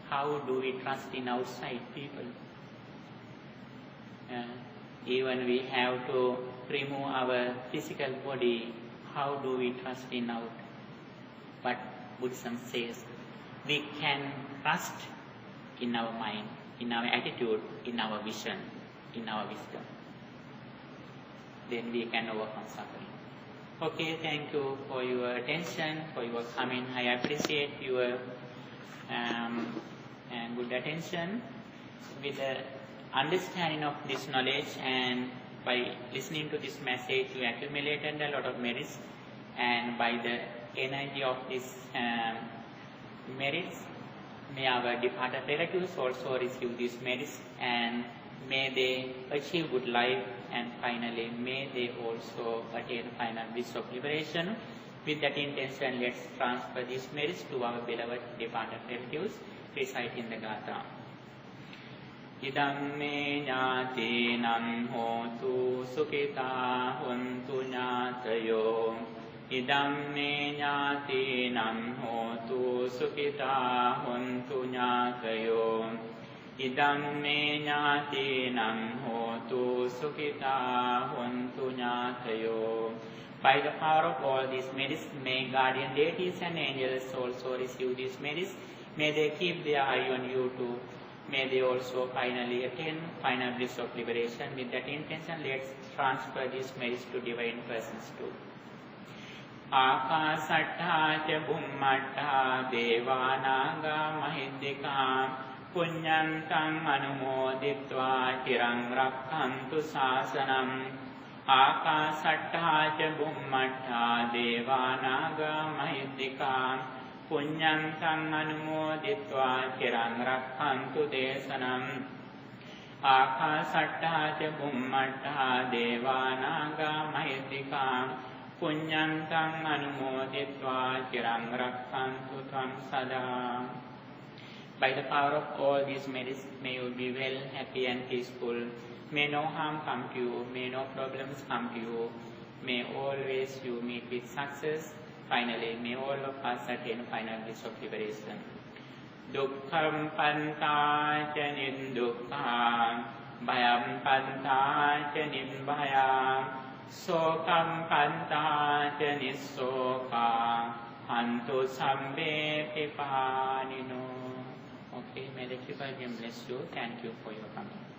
How do we trust in outside people? Even we have to remove our physical body, how do we trust in out? But Buddhism says we can trust in our mind, in our attitude, in our vision, in our wisdom. Then we can overcome suffering. Okay, thank you for your attention, for your comment. I appreciate your and good attention. With the understanding of this knowledge and by listening to this message, you accumulated a lot of merits, and by the energy of this merits, may our departed relatives also receive these merits, and may they achieve good life, and finally may they also attain final bliss of liberation. With that intention, let's transfer these merits to our beloved departed relatives. Recite in the Gatha. Idam me ñātīnam hotu sukhitā hontu ñātayo. Idam me ñātīnam hotu sukhitā hontu ñātayo. Idam me ñātīnam hotu sukhitā hontu ñātayo. By the power of all these merits, may guardian deities and angels also receive these merits. May they keep their eye on you too. May they also finally attain final bliss of liberation. With that intention, let's transfer these merits to divine persons too. Ākāsaṭṭhā ca bhummaṭṭhā devānāgā mahiddhikā puññantaṃ anumoditvā tirang rakkhantu sāsanam. Ākāsaṭṭhā ca bhummaṭṭhā devānāgā mahiddhikā puññantaṃ anumoditvā tirang rakkhantu desanam. Ākāsaṭṭhā ca bhummaṭṭhā devānāgā mahiddhikā puññantaṃ anumoditvā tirang rakkhantu tvam sadā. By the power of all these merits, may you be well, happy and peaceful. May no harm come to you, may no problems come to you. May always you meet with success. Finally, may all of us attain final bliss of liberation. Dukkham panta ca nindukkha, bhayam panta ca nibbhaya, sokam panta ca nissoka, hantu sambe pipanino. Okay, may the Triple Gem bless you. Thank you for your coming.